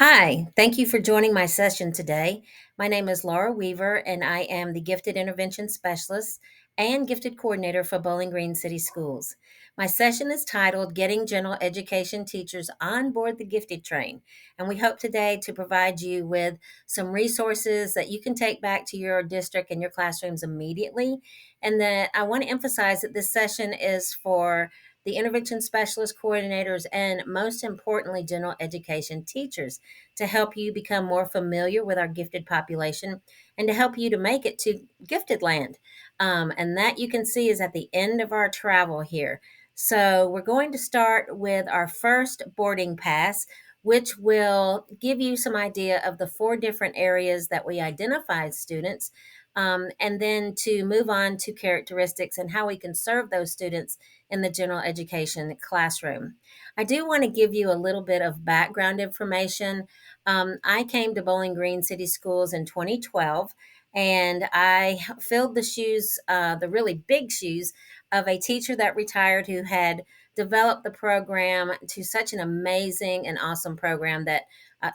Hi, thank you for joining my session today. My name is Laura Weaver, and I am the Gifted Intervention Specialist and Gifted Coordinator for Bowling Green City Schools. My session is titled Getting General Education Teachers on Board the Gifted Train, and we hope today to provide you with some resources that you can take back to your district and your classrooms immediately. And that I want to emphasize that this session is for the intervention specialist coordinators, and most importantly, general education teachers to help you become more familiar with our gifted population and to help you to make it to gifted land. And that you can see is at the end of our travel here. So we're going to start with our first boarding pass, which will give you some idea of the four different areas that we identify as students. And then to move on to characteristics and how we can serve those students in the general education classroom. I do want to give you a little bit of background information. I came to Bowling Green City Schools in 2012, and I filled the shoes, the really big shoes, of a teacher that retired who had developed the program to such an amazing and awesome program that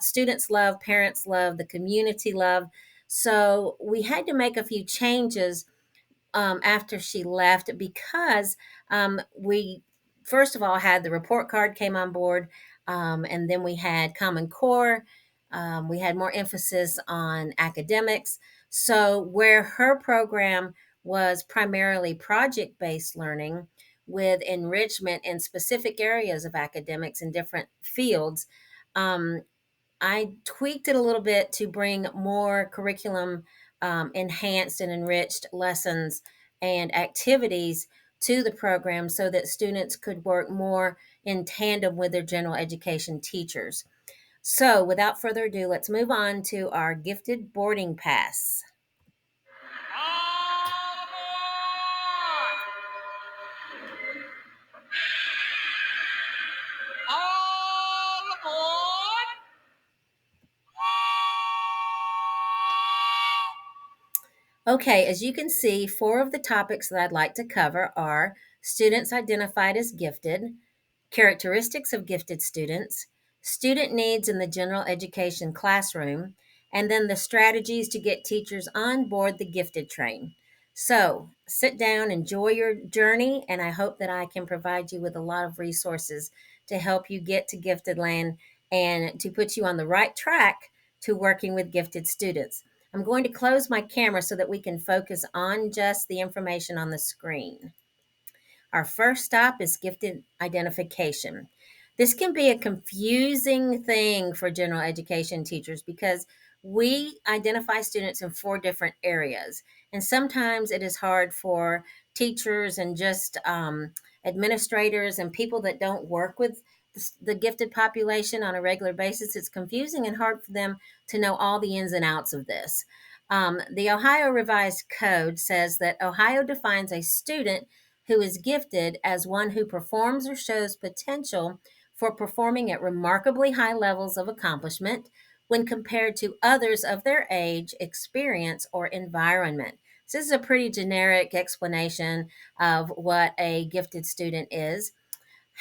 students love, parents love, the community love. So we had to make a few changes after she left because we first of all had the report card came on board, and then we had Common Core. We had more emphasis on academics. So where her program was primarily project-based learning with enrichment in specific areas of academics in different fields, um, I tweaked it a little bit to bring more curriculum enhanced and enriched lessons and activities to the program so that students could work more in tandem with their general education teachers. So, without further ado, let's move on to our gifted boarding pass. All aboard! Okay, as you can see, four of the topics that I'd like to cover are students identified as gifted, characteristics of gifted students, student needs in the general education classroom, and then the strategies to get teachers on board the gifted train. So sit down, enjoy your journey, and I hope that I can provide you with a lot of resources to help you get to gifted land and to put you on the right track to working with gifted students. I'm going to close my camera so that we can focus on just the information on the screen. Our first stop is gifted identification. This can be a confusing thing for general education teachers because we identify students in four different areas. And sometimes it is hard for teachers and just administrators and people that don't work with the gifted population on a regular basis. It's confusing and hard for them to know all the ins and outs of this. The Ohio Revised Code says that Ohio defines a student who is gifted as one who performs or shows potential for performing at remarkably high levels of accomplishment when compared to others of their age, experience, or environment. So this is a pretty generic explanation of what a gifted student is.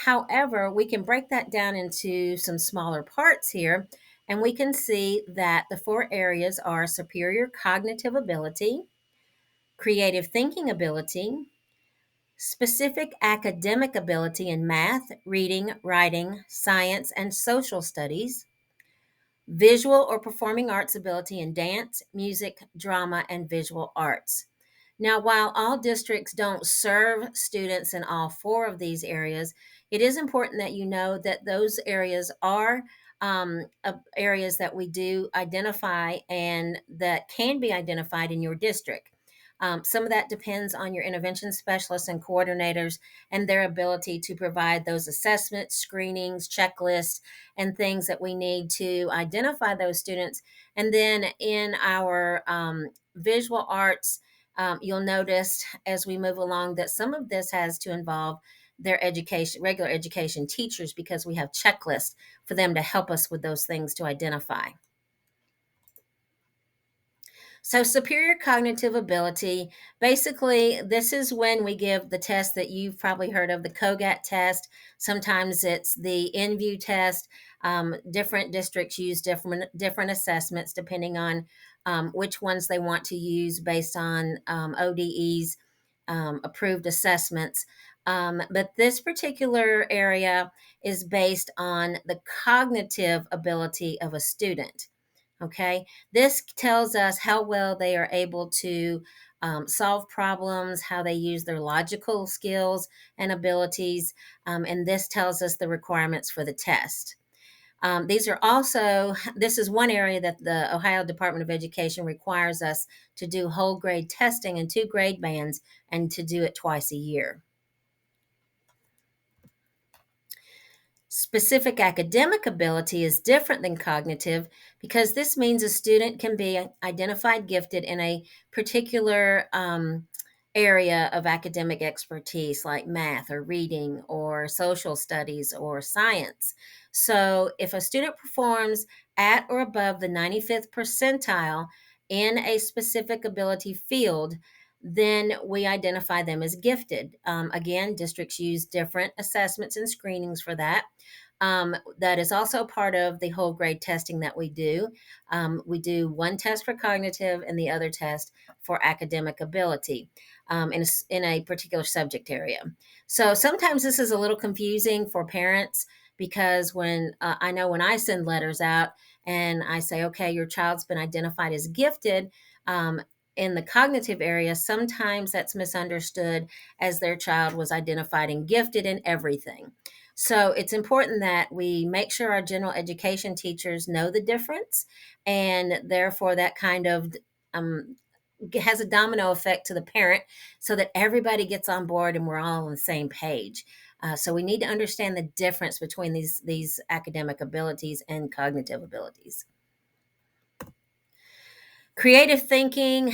However, we can break that down into some smaller parts here, and we can see that the four areas are superior cognitive ability, creative thinking ability, specific academic ability in math, reading, writing, science, and social studies, visual or performing arts ability in dance, music, drama, and visual arts. Now, while all districts don't serve students in all four of these areas, it is important that you know that those areas are areas that we do identify and that can be identified in your district. Some of that depends on your intervention specialists and coordinators and their ability to provide those assessments, screenings, checklists, and things that we need to identify those students. And then in our visual arts, you'll notice as we move along that some of this has to involve their education, regular education teachers, because we have checklists for them to help us with those things to identify. So, superior cognitive ability, basically, this is when we give the test that you've probably heard of, the COGAT test. Sometimes it's the InView test. Different districts use different assessments depending on which ones they want to use based on ODE's approved assessments. But this particular area is based on the cognitive ability of a student. Okay, this tells us how well they are able to solve problems, how they use their logical skills and abilities, and this tells us the requirements for the test. These are also, this is one area that the Ohio Department of Education requires us to do whole grade testing in 2 grade bands and to do it twice a year. Specific academic ability is different than cognitive because this means a student can be identified gifted in a particular area of academic expertise, like math or reading or social studies or science. So, if a student performs at or above the 95th percentile in a specific ability field, then we identify them as gifted. Again, districts use different assessments and screenings for that. That is also part of the whole grade testing that we do. We do one test for cognitive and the other test for academic ability in a particular subject area. So sometimes this is a little confusing for parents because when I know when I send letters out and I say, okay, your child's been identified as gifted, in the cognitive area, sometimes that's misunderstood as their child was identified and gifted in everything. So it's important that we make sure our general education teachers know the difference, and therefore that kind of has a domino effect to the parent so that everybody gets on board and we're all on the same page. So we need to understand the difference between these academic abilities and cognitive abilities. Creative thinking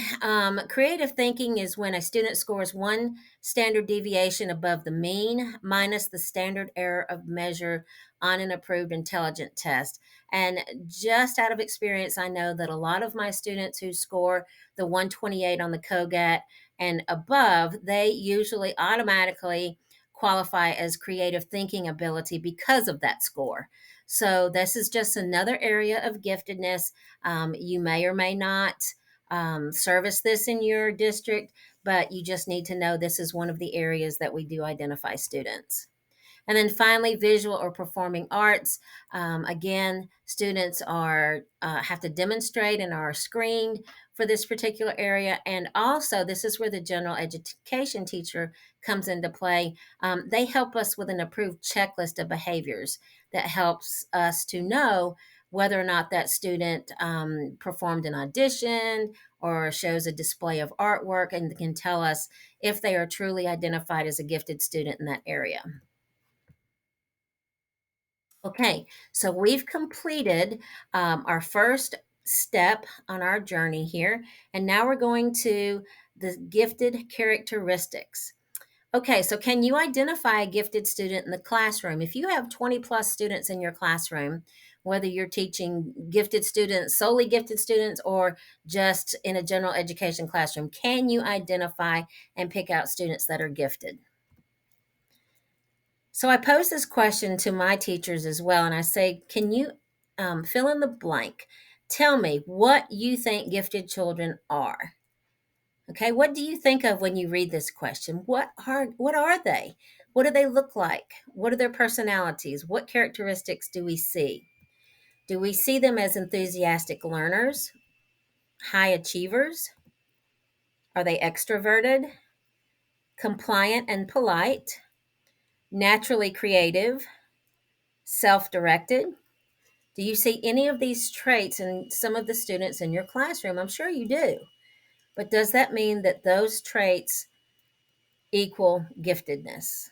is when a student scores one standard deviation above the mean minus the standard error of measure on an approved intelligent test. And just out of experience, I know that a lot of my students who score the 128 on the COGAT and above, they usually automatically qualify as creative thinking ability because of that score. So this is just another area of giftedness. You may or may not service this in your district, but you just need to know this is one of the areas that we do identify students. And then finally, visual or performing arts. Again, students are have to demonstrate and are screened for this particular area. And also, this is where the general education teacher comes into play. They help us with an approved checklist of behaviors that helps us to know whether or not that student performed an audition or shows a display of artwork and can tell us if they are truly identified as a gifted student in that area. Okay, so we've completed our first step on our journey here, and now we're going to the gifted characteristics. Okay, so can you identify a gifted student in the classroom? If you have 20 plus students in your classroom, whether you're teaching gifted students, solely gifted students, or just in a general education classroom, can you identify and pick out students that are gifted? So I pose this question to my teachers as well, and I say, can you fill in the blank? Tell me what you think gifted children are. Okay, what do you think of when you read this question? What are they? What do they look like? What are their personalities? What characteristics do we see? Do we see them as enthusiastic learners, high achievers? Are they extroverted, compliant and polite, naturally creative, self-directed? Do you see any of these traits in some of the students in your classroom? I'm sure you do. But does that mean that those traits equal giftedness?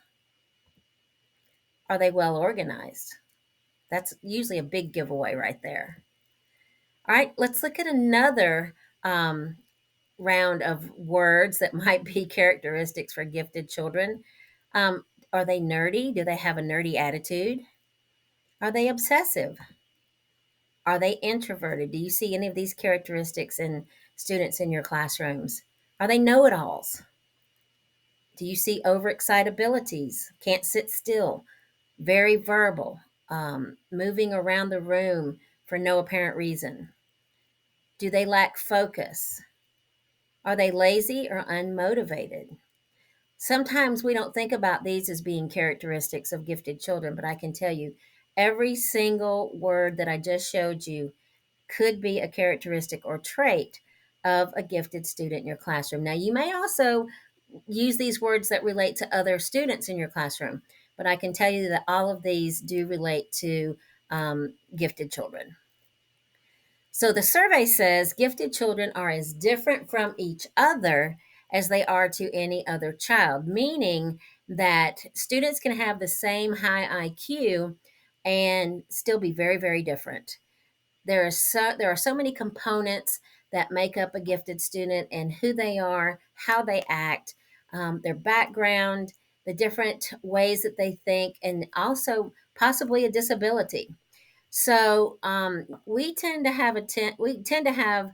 Are they well organized? That's usually a big giveaway right there. All right, let's look at another round of words that might be characteristics for gifted children. Are they nerdy? Do they have a nerdy attitude? Are they obsessive? Are they introverted? Do you see any of these characteristics in students in your classrooms? Are they know it alls? Do you see overexcitabilities? Can't sit still, very verbal, moving around the room for no apparent reason? Do they lack focus? Are they lazy or unmotivated? Sometimes we don't think about these as being characteristics of gifted children, but I can tell you every single word that I just showed you could be a characteristic or trait of a gifted student in your classroom. Now, you may also use these words that relate to other students in your classroom, but I can tell you that all of these do relate to gifted children. So the survey says gifted children are as different from each other as they are to any other child, meaning that students can have the same high IQ and still be very, very different. There are so many components that make up a gifted student and who they are, how they act, their background, the different ways that they think, and also possibly a disability. So we tend to have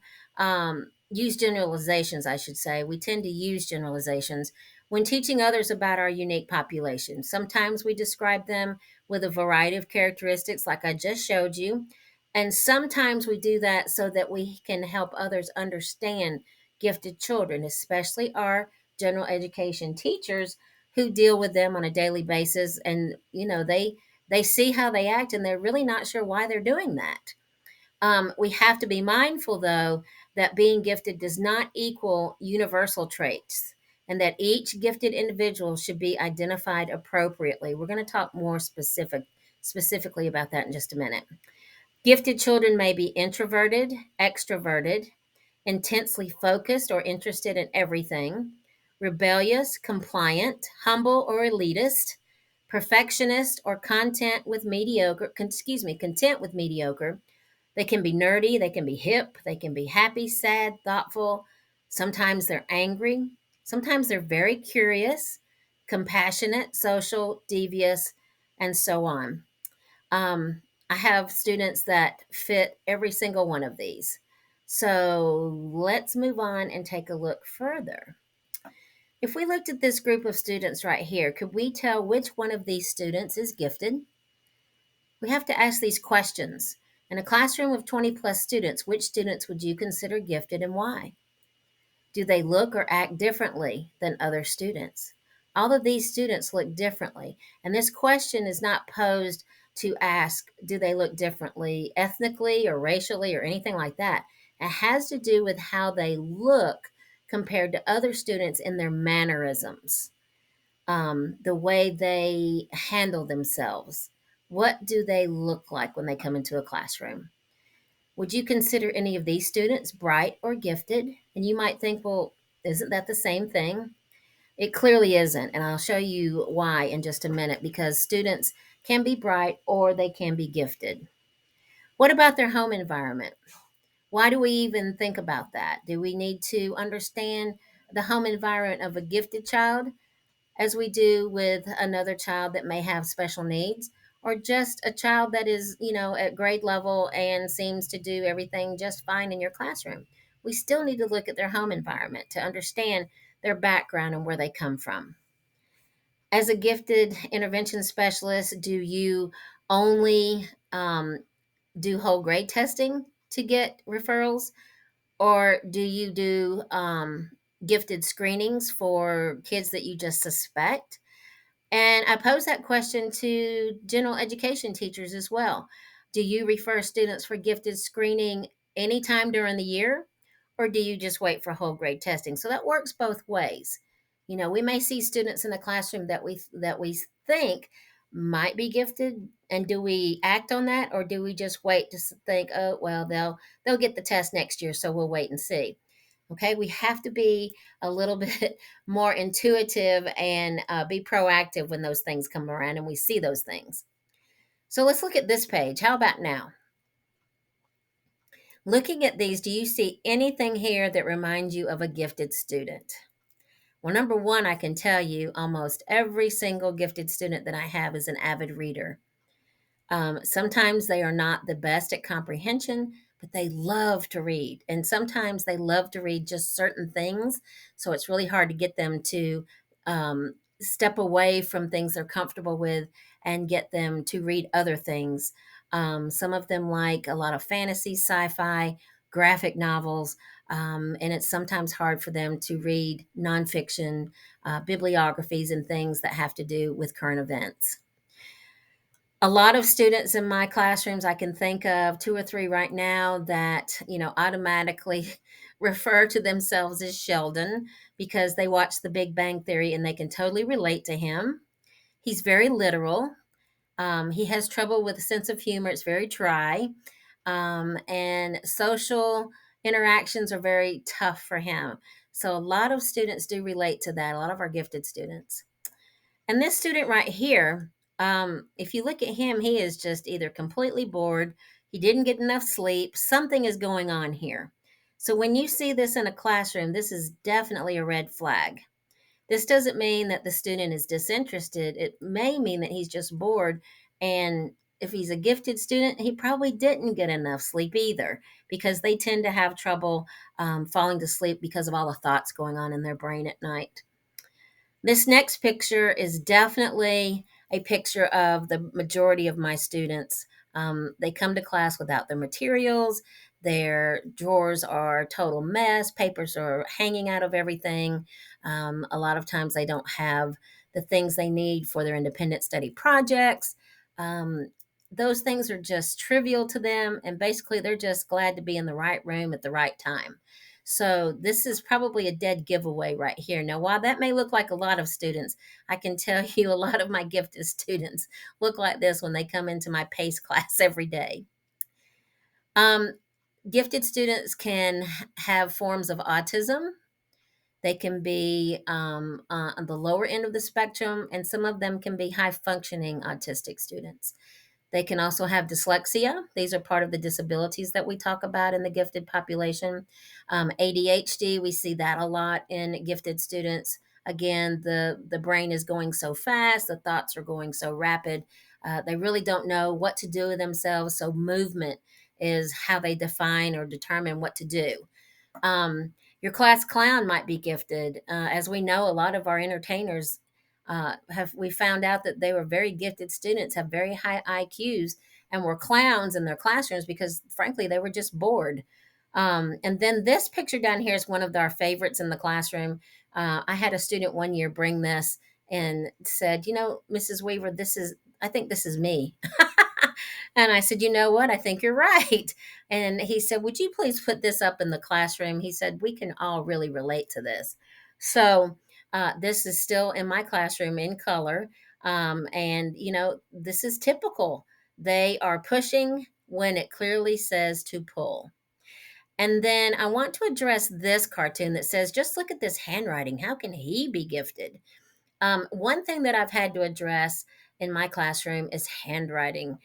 use generalizations. I should say we tend to use generalizations when teaching others about our unique population. Sometimes we describe them with a variety of characteristics, like I just showed you, and sometimes we do that so that we can help others understand gifted children, especially our general education teachers who deal with them on a daily basis, and they see how they act and they're really not sure why they're doing that. We have to be mindful, though, that being gifted does not equal universal traits and that each gifted individual should be identified appropriately. We're going to talk more specifically about that in just a minute. Gifted children may be introverted, extroverted, intensely focused or interested in everything, rebellious, compliant, humble or elitist, perfectionist or content with mediocre. They can be nerdy, they can be hip, they can be happy, sad, thoughtful. Sometimes they're angry, sometimes they're very curious, compassionate, social, devious, and so on. Um, I have students that fit every single one of these. So let's move on and take a look further. If we looked at this group of students right here, could we tell which one of these students is gifted? We have to ask these questions. In a classroom of 20 plus students, which students would you consider gifted and why? Do they look or act differently than other students? All of these students look differently. And this question is not posed to ask, do they look differently ethnically or racially or anything like that? It has to do with how they look compared to other students in their mannerisms, the way they handle themselves. What do they look like when they come into a classroom? Would you consider any of these students bright or gifted? And you might think, well, isn't that the same thing? It clearly isn't. And I'll show you why in just a minute, because students can be bright or they can be gifted. What about their home environment? Why do we even think about that? Do we need to understand the home environment of a gifted child as we do with another child that may have special needs, or just a child that is, at grade level and seems to do everything just fine in your classroom? We still need to look at their home environment to understand their background and where they come from. As a gifted intervention specialist, do you only do whole grade testing to get referrals, or do you do gifted screenings for kids that you just suspect? And I pose that question to general education teachers as well. Do you refer students for gifted screening anytime during the year, or do you just wait for whole grade testing? So that works both ways. We may see students in the classroom that we think might be gifted, and do we act on that, or do we just wait to think, oh well, they'll get the test next year, so we'll wait and see? Okay, we have to be a little bit more intuitive and be proactive when those things come around and we see those things. So let's look at this page. How about now? Looking at these, do you see anything here that reminds you of a gifted student? Well, number one, I can tell you almost every single gifted student that I have is an avid reader. Sometimes they are not the best at comprehension, but they love to read. And sometimes they love to read just certain things. So it's really hard to get them to step away from things they're comfortable with and get them to read other things. Some of them like a lot of fantasy, sci-fi, graphic novels, and it's sometimes hard for them to read nonfiction, bibliographies, and things that have to do with current events. A lot of students in my classrooms, I can think of two or three right now that, automatically refer to themselves as Sheldon because they watch The Big Bang Theory and they can totally relate to him. He's very literal. He has trouble with a sense of humor. It's very dry. And social interactions are very tough for him. So a lot of students do relate to that, a lot of our gifted students. And this student right here, if you look at him, he is just either completely bored, he didn't get enough sleep, something is going on here. So when you see this in a classroom, this is definitely a red flag. This doesn't mean that the student is disinterested. It may mean that he's just bored. And if he's a gifted student, he probably didn't get enough sleep either because they tend to have trouble falling to sleep because of all the thoughts going on in their brain at night. This next picture is definitely a picture of the majority of my students. They come to class without their materials. Their drawers are a total mess. Papers are hanging out of everything. A lot of times they don't have the things they need for their independent study projects. Those things are just trivial to them, and basically they're just glad to be in the right room at the right time. So this is probably a dead giveaway right here. Now, while that may look like a lot of students, I can tell you a lot of my gifted students look like this when they come into my PACE class every day. Um, Gifted students can have forms of autism. They can be on the lower end of the spectrum, and some of them can be high functioning autistic students. They can also have dyslexia. These are part of the disabilities that we talk about in the gifted population. ADHD, we see that a lot in gifted students. Again, the brain is going so fast, the thoughts are going so rapid. They really don't know what to do with themselves. So, movement is how they define or determine what to do. Your class clown might be gifted. As we know, a lot of our entertainers we found out that they were very gifted students, have very high IQs, and were clowns in their classrooms because, frankly, they were just bored. And then this picture down here is one of our favorites in the classroom. I had a student one year bring this and said, Mrs. Weaver, I think this is me. And I said, you know what? I think you're right. And he said, would you please put this up in the classroom? He said, we can all really relate to this. So this is still in my classroom in color. And, this is typical. They are pushing when it clearly says to pull. And then I want to address this cartoon that says, just look at this handwriting. How can he be gifted? One thing that I've had to address in my classroom is handwriting.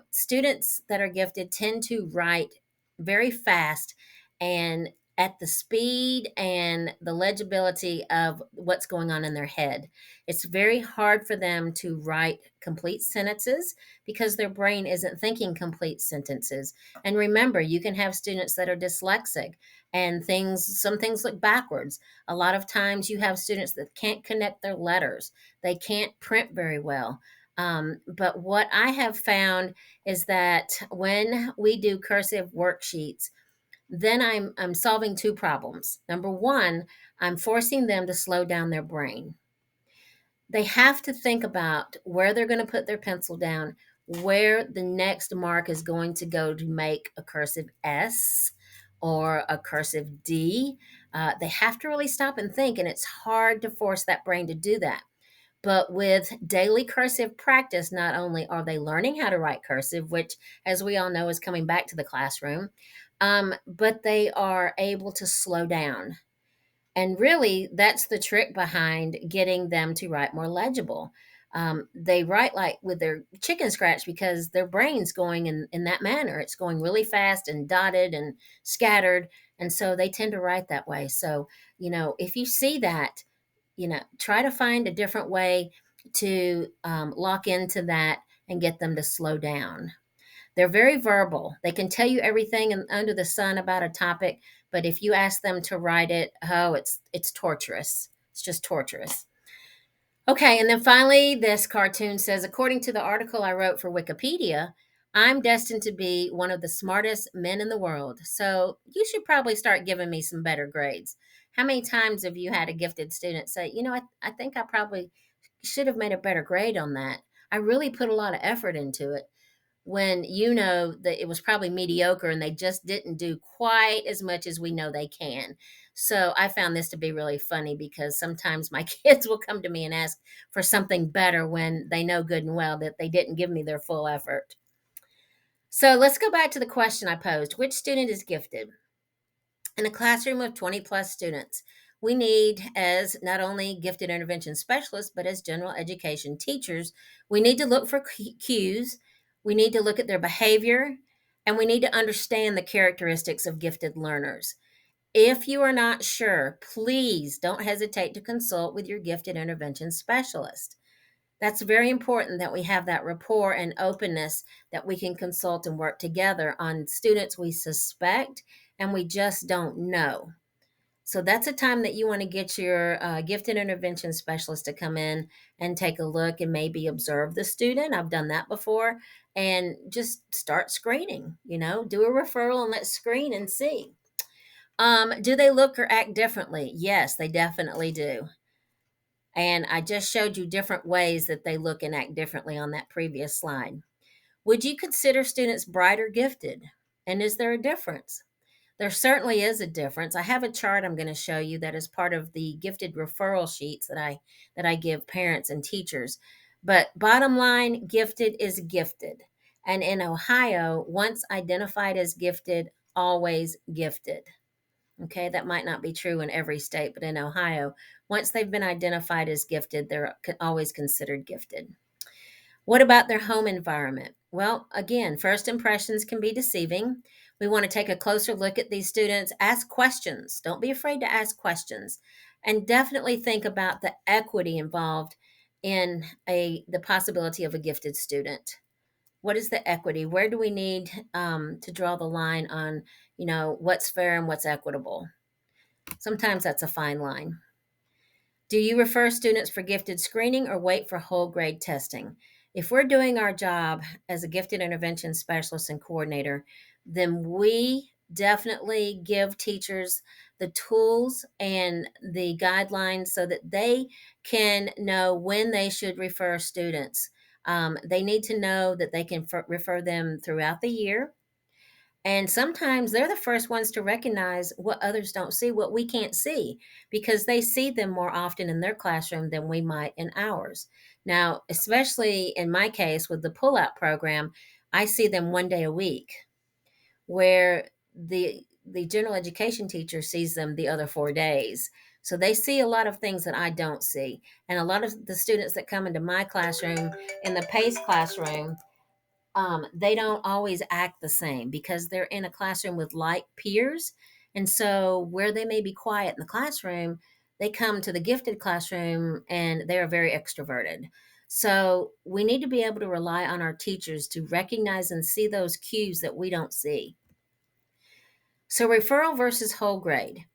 Students that are gifted tend to write very fast and at the speed and the legibility of what's going on in their head. It's very hard for them to write complete sentences because their brain isn't thinking complete sentences. And remember, you can have students that are dyslexic and some things look backwards. A lot of times you have students that can't connect their letters. They can't print very well. But what I have found is that when we do cursive worksheets, then I'm solving two problems. Number one, I'm forcing them to slow down their brain. They have to think about where they're going to put their pencil down, where the next mark is going to go to make a cursive S or a cursive D. They have to really stop and think, and it's hard to force that brain to do that. But with daily cursive practice, not only are they learning how to write cursive, which, as we all know, is coming back to the classroom, but they are able to slow down. And really, that's the trick behind getting them to write more legible. They write like with their chicken scratch because their brain's going in that manner. It's going really fast and dotted and scattered. And so they tend to write that way. So, if you see that, try to find a different way to lock into that and get them to slow down. They're very verbal. They can tell you everything under the sun about a topic, but if you ask them to write it, it's torturous. It's just torturous. Okay, and then finally, this cartoon says, according to the article I wrote for Wikipedia, I'm destined to be one of the smartest men in the world. So you should probably start giving me some better grades. How many times have you had a gifted student say, I think I probably should have made a better grade on that? I really put a lot of effort into it, when you know that it was probably mediocre and they just didn't do quite as much as we know they can. So I found this to be really funny because sometimes my kids will come to me and ask for something better when they know good and well that they didn't give me their full effort. So let's go back to the question I posed. Which student is gifted? In a classroom of 20 plus students, we need, as not only gifted intervention specialists, but as general education teachers, we need to look for cues, we need to look at their behavior, and we need to understand the characteristics of gifted learners. If you are not sure, please don't hesitate to consult with your gifted intervention specialist. That's very important that we have that rapport and openness, that we can consult and work together on students we suspect and we just don't know. So that's a time that you want to get your gifted intervention specialist to come in and take a look and maybe observe the student. I've done that before, and just start screening. Do a referral and let's screen and see. Do they look or act differently? Yes, they definitely do. And I just showed you different ways that they look and act differently on that previous slide. Would you consider students bright or gifted? And is there a difference? There certainly is a difference. I have a chart I'm going to show you that is part of the gifted referral sheets that I give parents and teachers. But bottom line, gifted is gifted. And in Ohio, once identified as gifted, always gifted. Okay, that might not be true in every state, but in Ohio, once they've been identified as gifted, they're always considered gifted. What about their home environment? Well, again, first impressions can be deceiving. We want to take a closer look at these students, ask questions. Don't be afraid to ask questions, and definitely think about the equity involved in the possibility of a gifted student. What is the equity? Where do we need to draw the line on, what's fair and what's equitable? Sometimes that's a fine line. Do you refer students for gifted screening or wait for whole grade testing? If we're doing our job as a gifted intervention specialist and coordinator, then we definitely give teachers the tools and the guidelines so that they can know when they should refer students. They need to know that they can refer them throughout the year. And sometimes they're the first ones to recognize what others don't see, what we can't see, because they see them more often in their classroom than we might in ours. Now, especially in my case with the pull-out program, I see them one day a week, where the general education teacher sees them the other 4 days. So they see a lot of things that I don't see. And a lot of the students that come into my classroom, in the PACE classroom, they don't always act the same because they're in a classroom with like peers. And so, where they may be quiet in the classroom, they come to the gifted classroom and they are very extroverted. So, we need to be able to rely on our teachers to recognize and see those cues that we don't see. So, referral versus whole grade.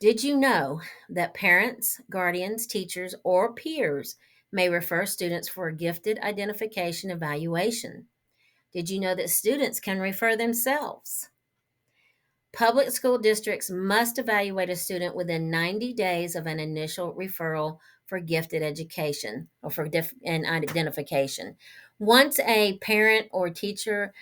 Did you know that parents, guardians, teachers, or peers may refer students for a gifted identification evaluation? Did you know that students can refer themselves? Public school districts must evaluate a student within 90 days of an initial referral for gifted education or for an identification. Once a parent or teacher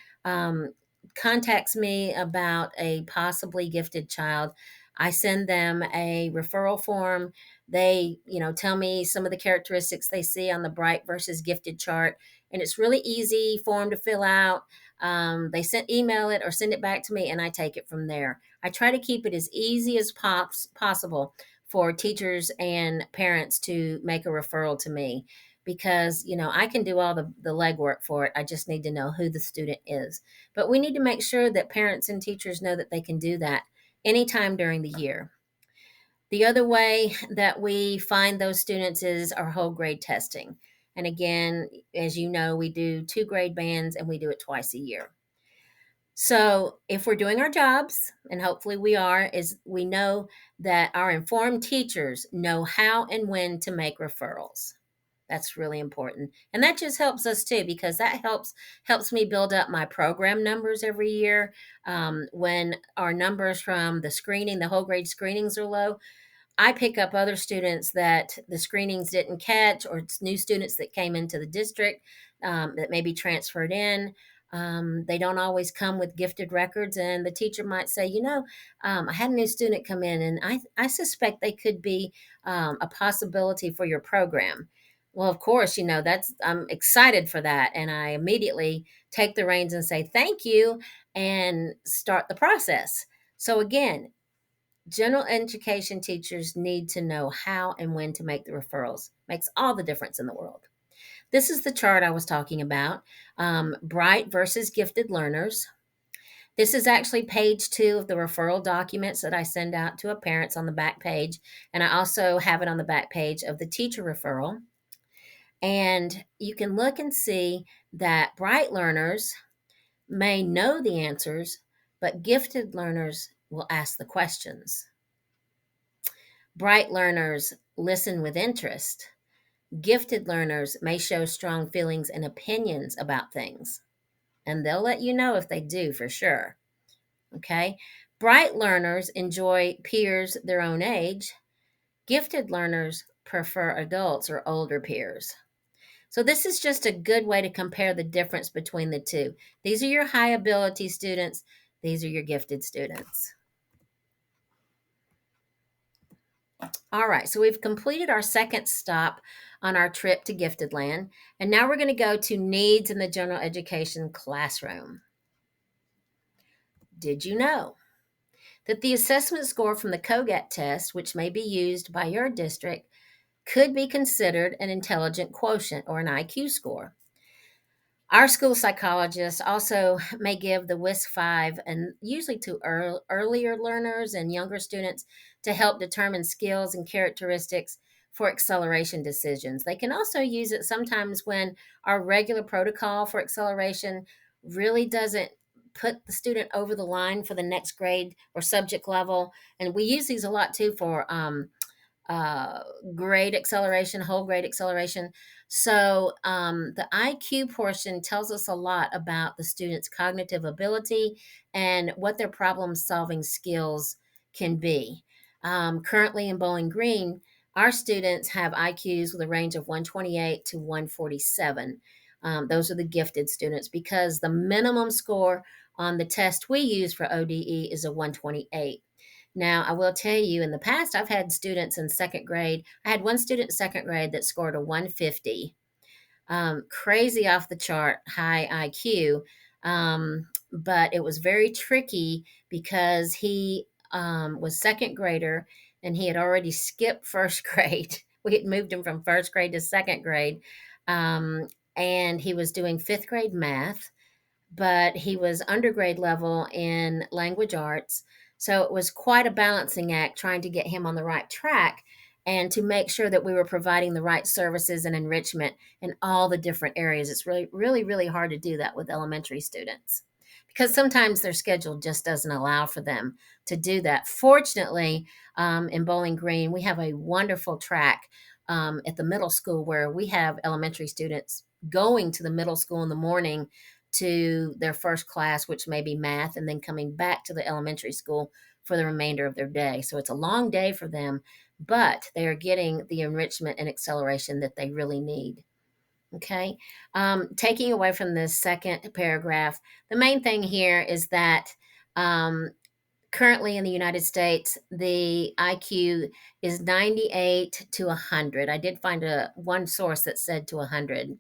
contacts me about a possibly gifted child, I send them a referral form. They, tell me some of the characteristics they see on the bright versus gifted chart, and it's really easy form to fill out. They email it or send it back to me, and I take it from there. I try to keep it as easy as possible for teachers and parents to make a referral to me, because I can do all the legwork for it. I just need to know who the student is. But we need to make sure that parents and teachers know that they can do that anytime during the year. The other way that we find those students is our whole grade testing. And again, as you know, we do 2 grade bands and we do it twice a year. So, if we're doing our jobs, and hopefully we are, is we know that our informed teachers know how and when to make referrals. That's really important. And that just helps us too, because that helps me build up my program numbers every year. When our numbers from the screening, the whole grade screenings are low, I pick up other students that the screenings didn't catch, or it's new students that came into the district, that maybe transferred in. They don't always come with gifted records, and the teacher might say, I had a new student come in, and I suspect they could be a possibility for your program. Well, of course, that's I'm excited for that, and I immediately take the reins and say thank you and start the process. So again, general education teachers need to know how and when to make the referrals. Makes all the difference in the world. This is the chart I was talking about, bright versus gifted learners. This is actually page 2 of the referral documents that I send out to parents on the back page. And I also have it on the back page of the teacher referral. And you can look and see that bright learners may know the answers, but gifted learners will ask the questions. Bright learners listen with interest. Gifted learners may show strong feelings and opinions about things, and they'll let you know if they do for sure. Okay? Bright learners enjoy peers their own age. Gifted learners prefer adults or older peers. So, this is just a good way to compare the difference between the two. These are your high ability students, these are your gifted students. All right, so we've completed our second stop on our trip to Gifted Land, and now we're going to go to needs in the general education classroom. Did you know that the assessment score from the COGAT test, which may be used by your district, could be considered an intelligent quotient or an IQ score? Our school psychologists also may give the WISC-5, and usually to earlier learners and younger students, to help determine skills and characteristics for acceleration decisions. They can also use it sometimes when our regular protocol for acceleration really doesn't put the student over the line for the next grade or subject level. And we use these a lot too for uh, grade acceleration, whole grade acceleration. So the IQ portion tells us a lot about the student's cognitive ability and what their problem solving skills can be. Currently in Bowling Green, our students have IQs with a range of 128 to 147. Those are the gifted students, because the minimum score on the test we use for ODE is a 128. Now, I will tell you, in the past, I've had students in second grade. I had one student in second grade that scored a 150, crazy off the chart high IQ. But it was very tricky because he was second grader, and he had already skipped first grade. We had moved him from first grade to second grade. Um, and he was doing fifth grade math, but he was undergrade level in language arts. So it was quite a balancing act trying to get him on the right track and to make sure that we were providing the right services and enrichment in all the different areas. It's really, really, really hard to do that with elementary students, because sometimes their schedule just doesn't allow for them to do that. Fortunately, in Bowling Green, we have a wonderful track at the middle school where we have elementary students going to the middle school in the morning to their first class, which may be math, and then coming back to the elementary school for the remainder of their day. So it's a long day for them, but they are getting the enrichment and acceleration that they really need. Okay. Taking away from this second paragraph, the main thing here is that um, currently in the United States, the IQ is 98 to 100. I did find one source that said to 100.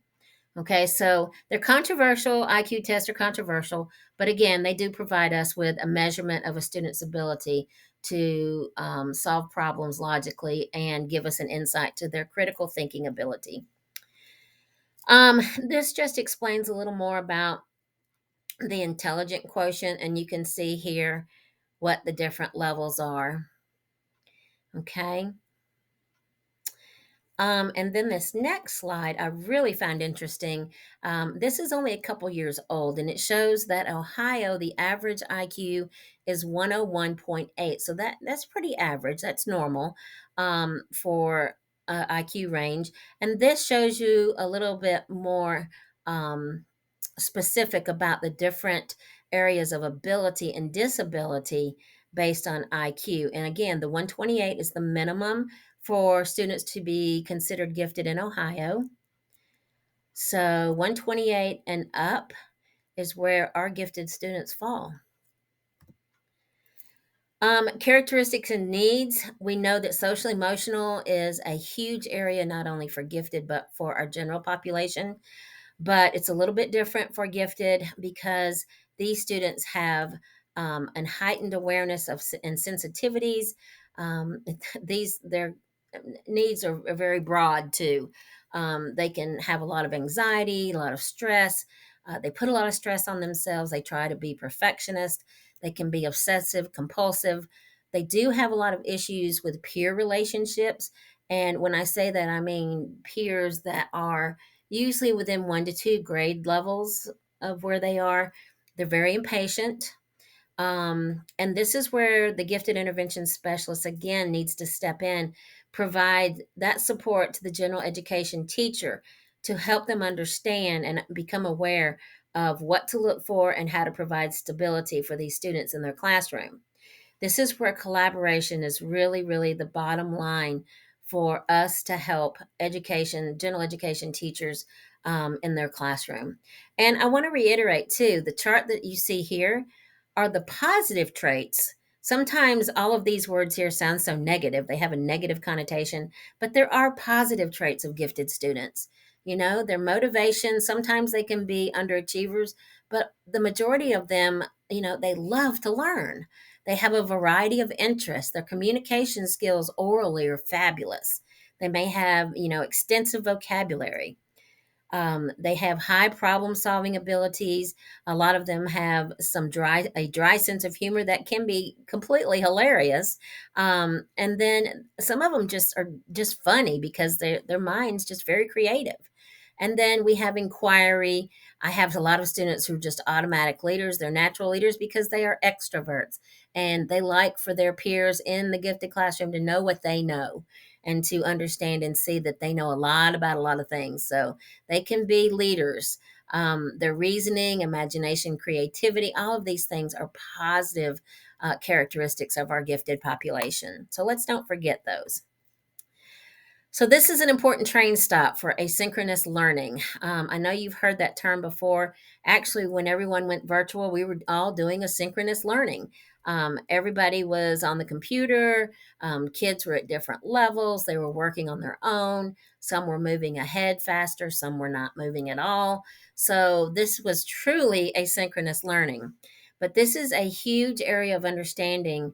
Okay, so they're controversial. IQ tests are controversial, but again, they do provide us with a measurement of a student's ability to solve problems logically and give us an insight to their critical thinking ability. This just explains a little more about the intelligent quotient, and you can see here what the different levels are. Okay. And then this next slide I really found interesting. This is only a couple years old, and it shows that Ohio, the average IQ is 101.8. So that's pretty average. That's normal for IQ range. And this shows you a little bit more specific about the different areas of ability and disability based on IQ. And again, the 128 is the minimum for students to be considered gifted in Ohio. So 128 and up is where our gifted students fall. Characteristics and needs. We know that social emotional is a huge area, not only for gifted, but for our general population. But it's a little bit different for gifted because these students have an heightened awareness of and sensitivities. Um, their needs are very broad too. They can have a lot of anxiety, a lot of stress. They put a lot of stress on themselves. They try to be perfectionist. They can be obsessive, compulsive. They do have a lot of issues with peer relationships. And when I say that, I mean peers that are usually within 1 to 2 grade levels of where they are. They're very impatient. And this is where the gifted intervention specialist again needs to step in, provide that support to the general education teacher to help them understand and become aware of what to look for and how to provide stability for these students in their classroom. This is where collaboration is really, really the bottom line for us to help education, general education teachers in their classroom. And I want to reiterate too, the chart that you see here are the positive traits. Sometimes all of these words here sound so negative, they have a negative connotation, but there are positive traits of gifted students. You know, their motivation, sometimes they can be underachievers, but the majority of them, you know, they love to learn. They have a variety of interests. Their communication skills orally are fabulous. They may have, you know, extensive vocabulary. They have high problem solving abilities. A lot of them have a dry sense of humor that can be completely hilarious. And then some of them just are just funny because their mind's just very creative. And then we have inquiry. I have a lot of students who are just automatic leaders. They're natural leaders because they are extroverts and they like for their peers in the gifted classroom to know what they know and to understand and see that they know a lot about a lot of things. So they can be leaders. Their reasoning, imagination, creativity, all of these things are positive characteristics of our gifted population. So let's don't forget those. So this is an important train stop for asynchronous learning. I know you've heard that term before. Actually, when everyone went virtual, we were all doing asynchronous learning. Everybody was on the computer. Kids were at different levels. They were working on their own. Some were moving ahead faster. Some were not moving at all. So this was truly asynchronous learning. But this is a huge area of understanding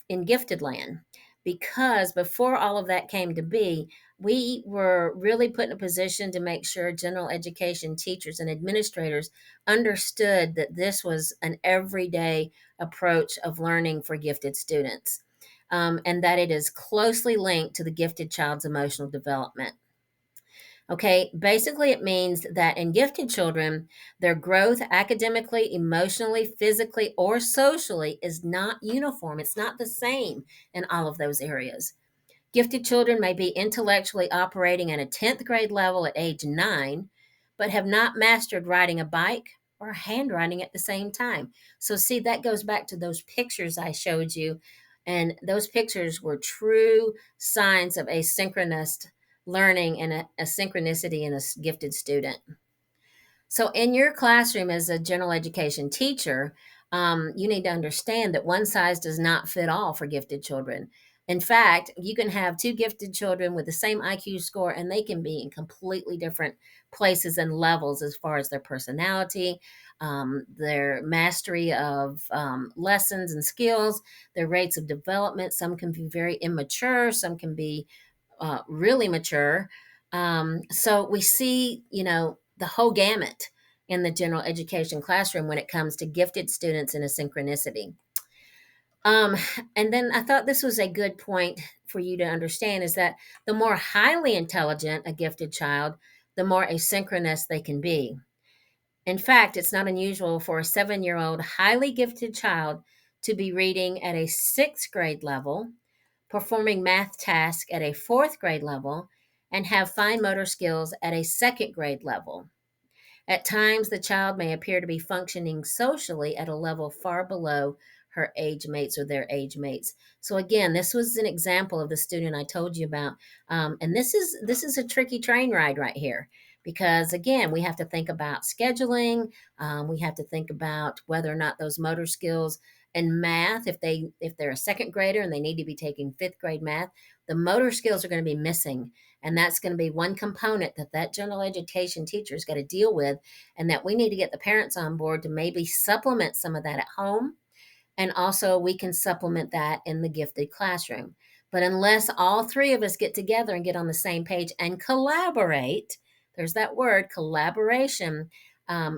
in gifted land because before all of that came to be, we were really put in a position to make sure general education teachers and administrators understood that this was an everyday approach of learning for gifted students, and that it is closely linked to the gifted child's emotional development. Okay, basically, it means that in gifted children, their growth academically, emotionally, physically, or socially is not uniform. It's not the same in all of those areas. Gifted children may be intellectually operating at a 10th grade level at age 9, but have not mastered riding a bike or handwriting at the same time. So, see, that goes back to those pictures I showed you. And those pictures were true signs of asynchronous learning and a synchronicity in a gifted student. So, in your classroom as a general education teacher, you need to understand that one size does not fit all for gifted children. In fact, you can have two gifted children with the same IQ score, and they can be in completely different places and levels as far as their personality, their mastery of lessons and skills, their rates of development. Some can be very immature, some can be really mature. So we see, you know, the whole gamut in the general education classroom when it comes to gifted students and a synchronicity. Um, and then I thought this was a good point for you to understand is that the more highly intelligent a gifted child, the more asynchronous they can be. In fact, it's not unusual for a 7-year-old highly gifted child to be reading at a sixth grade level, performing math tasks at a fourth grade level, and have fine motor skills at a second grade level. At times, the child may appear to be functioning socially at a level far below her age mates or their age mates. So again, this was an example of the student I told you about, and this is a tricky train ride right here because again, we have to think about scheduling. We have to think about whether or not those motor skills and math, if they're a second grader and they need to be taking fifth grade math, the motor skills are going to be missing, and that's going to be one component that that general education teacher's got to deal with, and that we need to get the parents on board to maybe supplement some of that at home. And also, we can supplement that in the gifted classroom. But unless all three of us get together and get on the same page and collaborate, there's that word collaboration,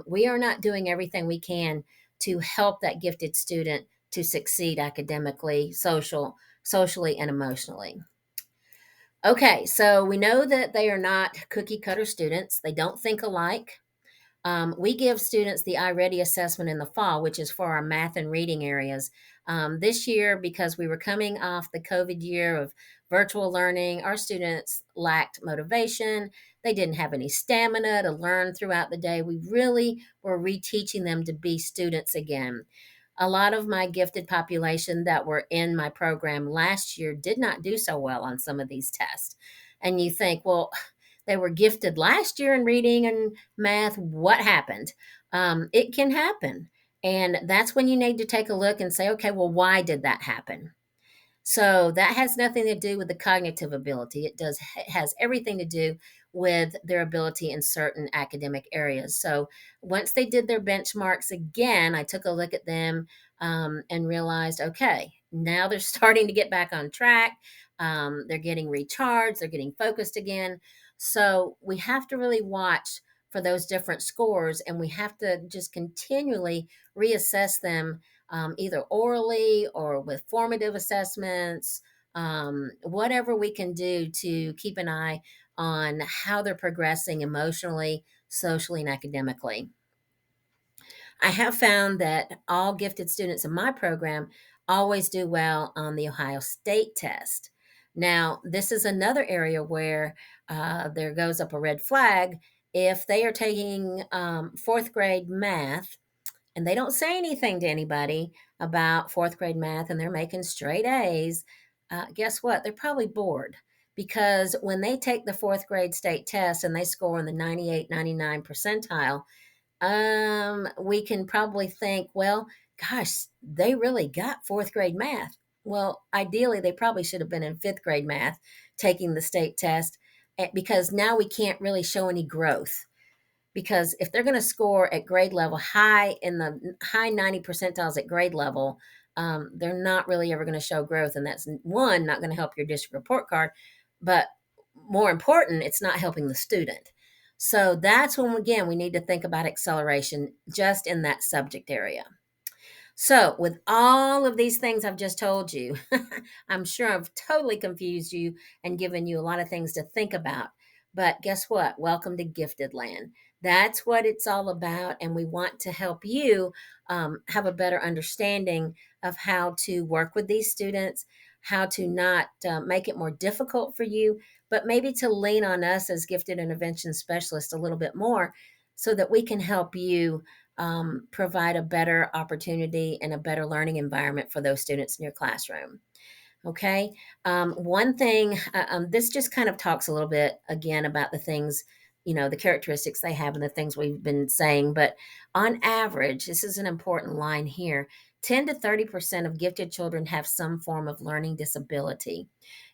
we are not doing everything we can to help that gifted student to succeed academically, socially, and emotionally. Okay, so we know that they are not cookie cutter students. They don't think alike. We give students the iReady assessment in the fall, which is for our math and reading areas. This year, because we were coming off the COVID year of virtual learning, our students lacked motivation. They didn't have any stamina to learn throughout the day. We really were reteaching them to be students again. A lot of my gifted population that were in my program last year did not do so well on some of these tests. And you think, well, they were gifted last year in reading and math. What happened? It can happen. And that's when you need to take a look and say, okay, well, why did that happen? So that has nothing to do with the cognitive ability. It has everything to do with their ability in certain academic areas. So once they did their benchmarks again, I took a look at them and realized, okay, now they're starting to get back on track. They're getting recharged. They're getting focused again. So we have to really watch for those different scores, and we have to just continually reassess them, either orally or with formative assessments, whatever we can do to keep an eye on how they're progressing emotionally, socially, and academically. I have found that all gifted students in my program always do well on the Ohio State test. Now, this is another area where there goes up a red flag. If they are taking fourth grade math and they don't say anything to anybody about fourth grade math and they're making straight A's, guess what? They're probably bored because when they take the fourth grade state test and they score in the 98, 99 percentile, we can probably think, well, gosh, they really got fourth grade math. Well, ideally, they probably should have been in fifth grade math taking the state test, because now we can't really show any growth, because if they're going to score at grade level high in the high 90 percentiles at grade level, they're not really ever going to show growth. And that's one, not going to help your district report card. But more important, it's not helping the student. So that's when, again, we need to think about acceleration just in that subject area. So, with all of these things I've just told you, I'm sure I've totally confused you and given you a lot of things to think about. But guess what? Welcome to Gifted Land. That's what it's all about. And we want to help you have a better understanding of how to work with these students, how to not make it more difficult for you, but maybe to lean on us as gifted intervention specialists a little bit more so that we can help you provide a better opportunity and a better learning environment for those students in your classroom. Okay. One thing, this just kind of talks a little bit again about the things, the characteristics they have and the things we've been saying. But on average, this is an important line here, 10 to 30% of gifted children have some form of learning disability.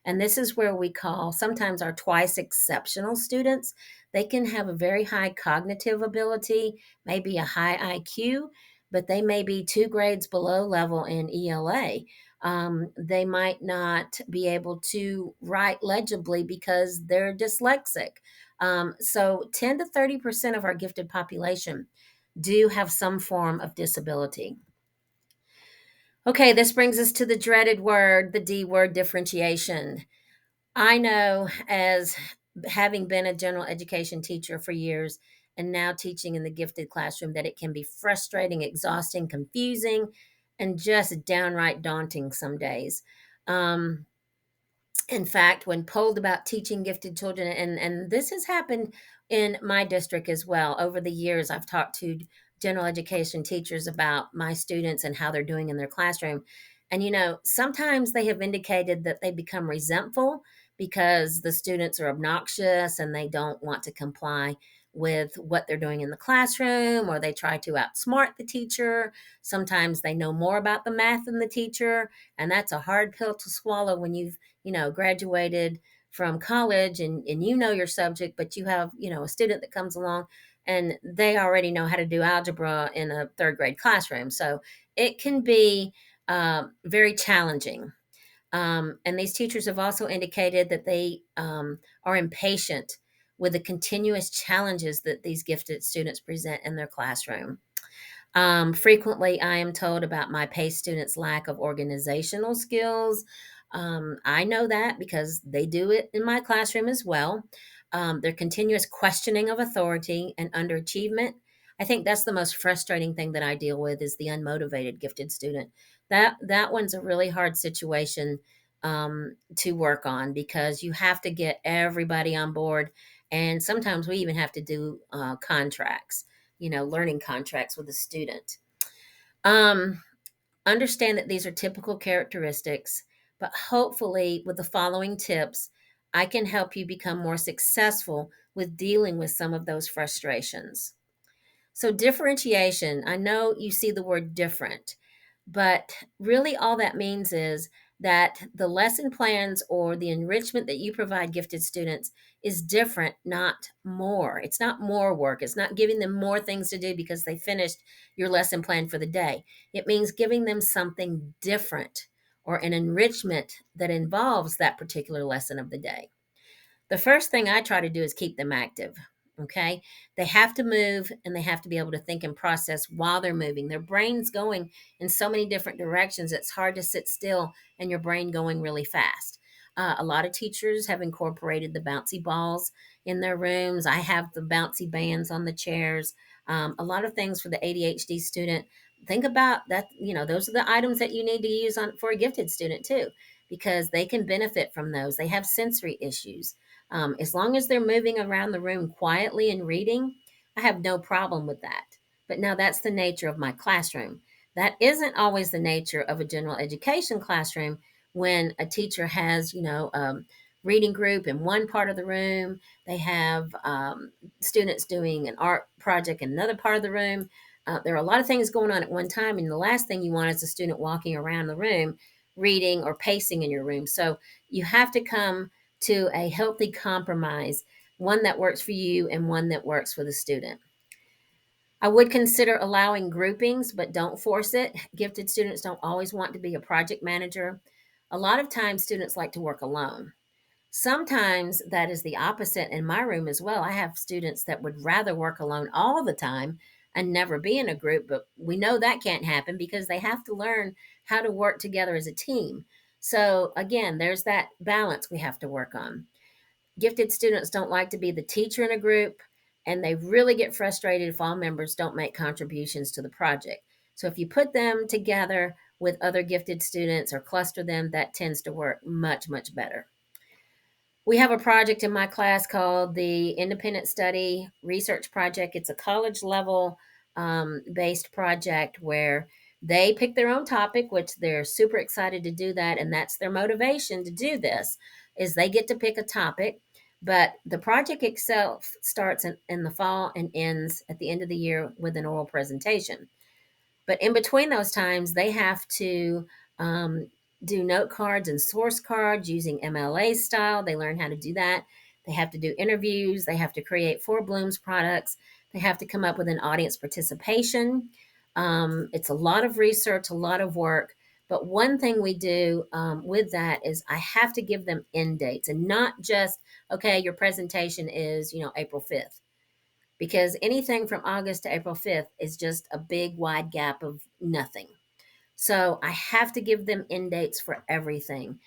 And this is where we call sometimes our twice exceptional students. They can have a very high cognitive ability, maybe a high IQ, but they may be 2 grades below level in ELA. They might not be able to write legibly because they're dyslexic. So 10 to 30% of our gifted population do have some form of disability. Okay, this brings us to the dreaded word, the D word, differentiation. I know, as having been a general education teacher for years and now teaching in the gifted classroom, that it can be frustrating, exhausting, confusing, and just downright daunting some days. Um, in fact, when polled about teaching gifted children, and this has happened in my district as well, over the years, I've talked to general education teachers about my students and how they're doing in their classroom. And, sometimes they have indicated that they become resentful because the students are obnoxious and they don't want to comply with what they're doing in the classroom, or they try to outsmart the teacher. Sometimes they know more about the math than the teacher, and that's a hard pill to swallow when you've graduated from college, and you know your subject, but you have, a student that comes along and they already know how to do algebra in a third grade classroom. So it can be very challenging. And these teachers have also indicated that they are impatient with the continuous challenges that these gifted students present in their classroom. Frequently, I am told about my PACE students' lack of organizational skills. I know that because they do it in my classroom as well. Their continuous questioning of authority and underachievement. I think that's the most frustrating thing that I deal with is the unmotivated gifted student. That one's a really hard situation to work on because you have to get everybody on board, and sometimes we even have to do contracts, learning contracts with a student. Um, Understand that these are typical characteristics, but hopefully, with the following tips, I can help you become more successful with dealing with some of those frustrations. So, differentiation, I know you see the word different, but really all that means is that the lesson plans or the enrichment that you provide gifted students is different, not more. It's not more work. It's not giving them more things to do because they finished your lesson plan for the day. It means giving them something different or an enrichment that involves that particular lesson of the day. The first thing I try to do is keep them active. Okay. They have to move and they have to be able to think and process while they're moving. Their brain's going in so many different directions. It's hard to sit still and your brain going really fast. A lot of teachers have incorporated the bouncy balls in their rooms. I have the bouncy bands on the chairs. A lot of things for the ADHD student. Think about that. Those are the items that you need to use on for a gifted student too, because they can benefit from those. They have sensory issues. As long as they're moving around the room quietly and reading, I have no problem with that. But now that's the nature of my classroom. That isn't always the nature of a general education classroom when a teacher has, reading group in one part of the room. They have students doing an art project in another part of the room. There are a lot of things going on at one time, and the last thing you want is a student walking around the room reading or pacing in your room. So you have to come to a healthy compromise, one that works for you and one that works for the student. I would consider allowing groupings, but don't force it. Gifted students don't always want to be a project manager. A lot of times, students like to work alone. Sometimes that is the opposite in my room as well. I have students that would rather work alone all the time and never be in a group, but we know that can't happen because they have to learn how to work together as a team. So, again, there's that balance we have to work on. Gifted students don't like to be the teacher in a group, and they really get frustrated if all members don't make contributions to the project. So, if you put them together with other gifted students or cluster them, that tends to work much, much better. We have a project in my class called the Independent Study Research Project. It's a college level based project where they pick their own topic, which they're super excited to do that, and that's their motivation to do this is they get to pick a topic. But the project itself starts in the fall and ends at the end of the year with an oral presentation. But in between those times, they have to um, do note cards and source cards using MLA style. They learn how to do that. They have to do interviews. They have to create four Blooms products. They have to come up with an audience participation. It's a lot of research, a lot of work. But one thing we do with that is I have to give them end dates and not just, okay, your presentation is, April 5th, because anything from August to April 5th is just a big wide gap of nothing. So I have to give them end dates for everything.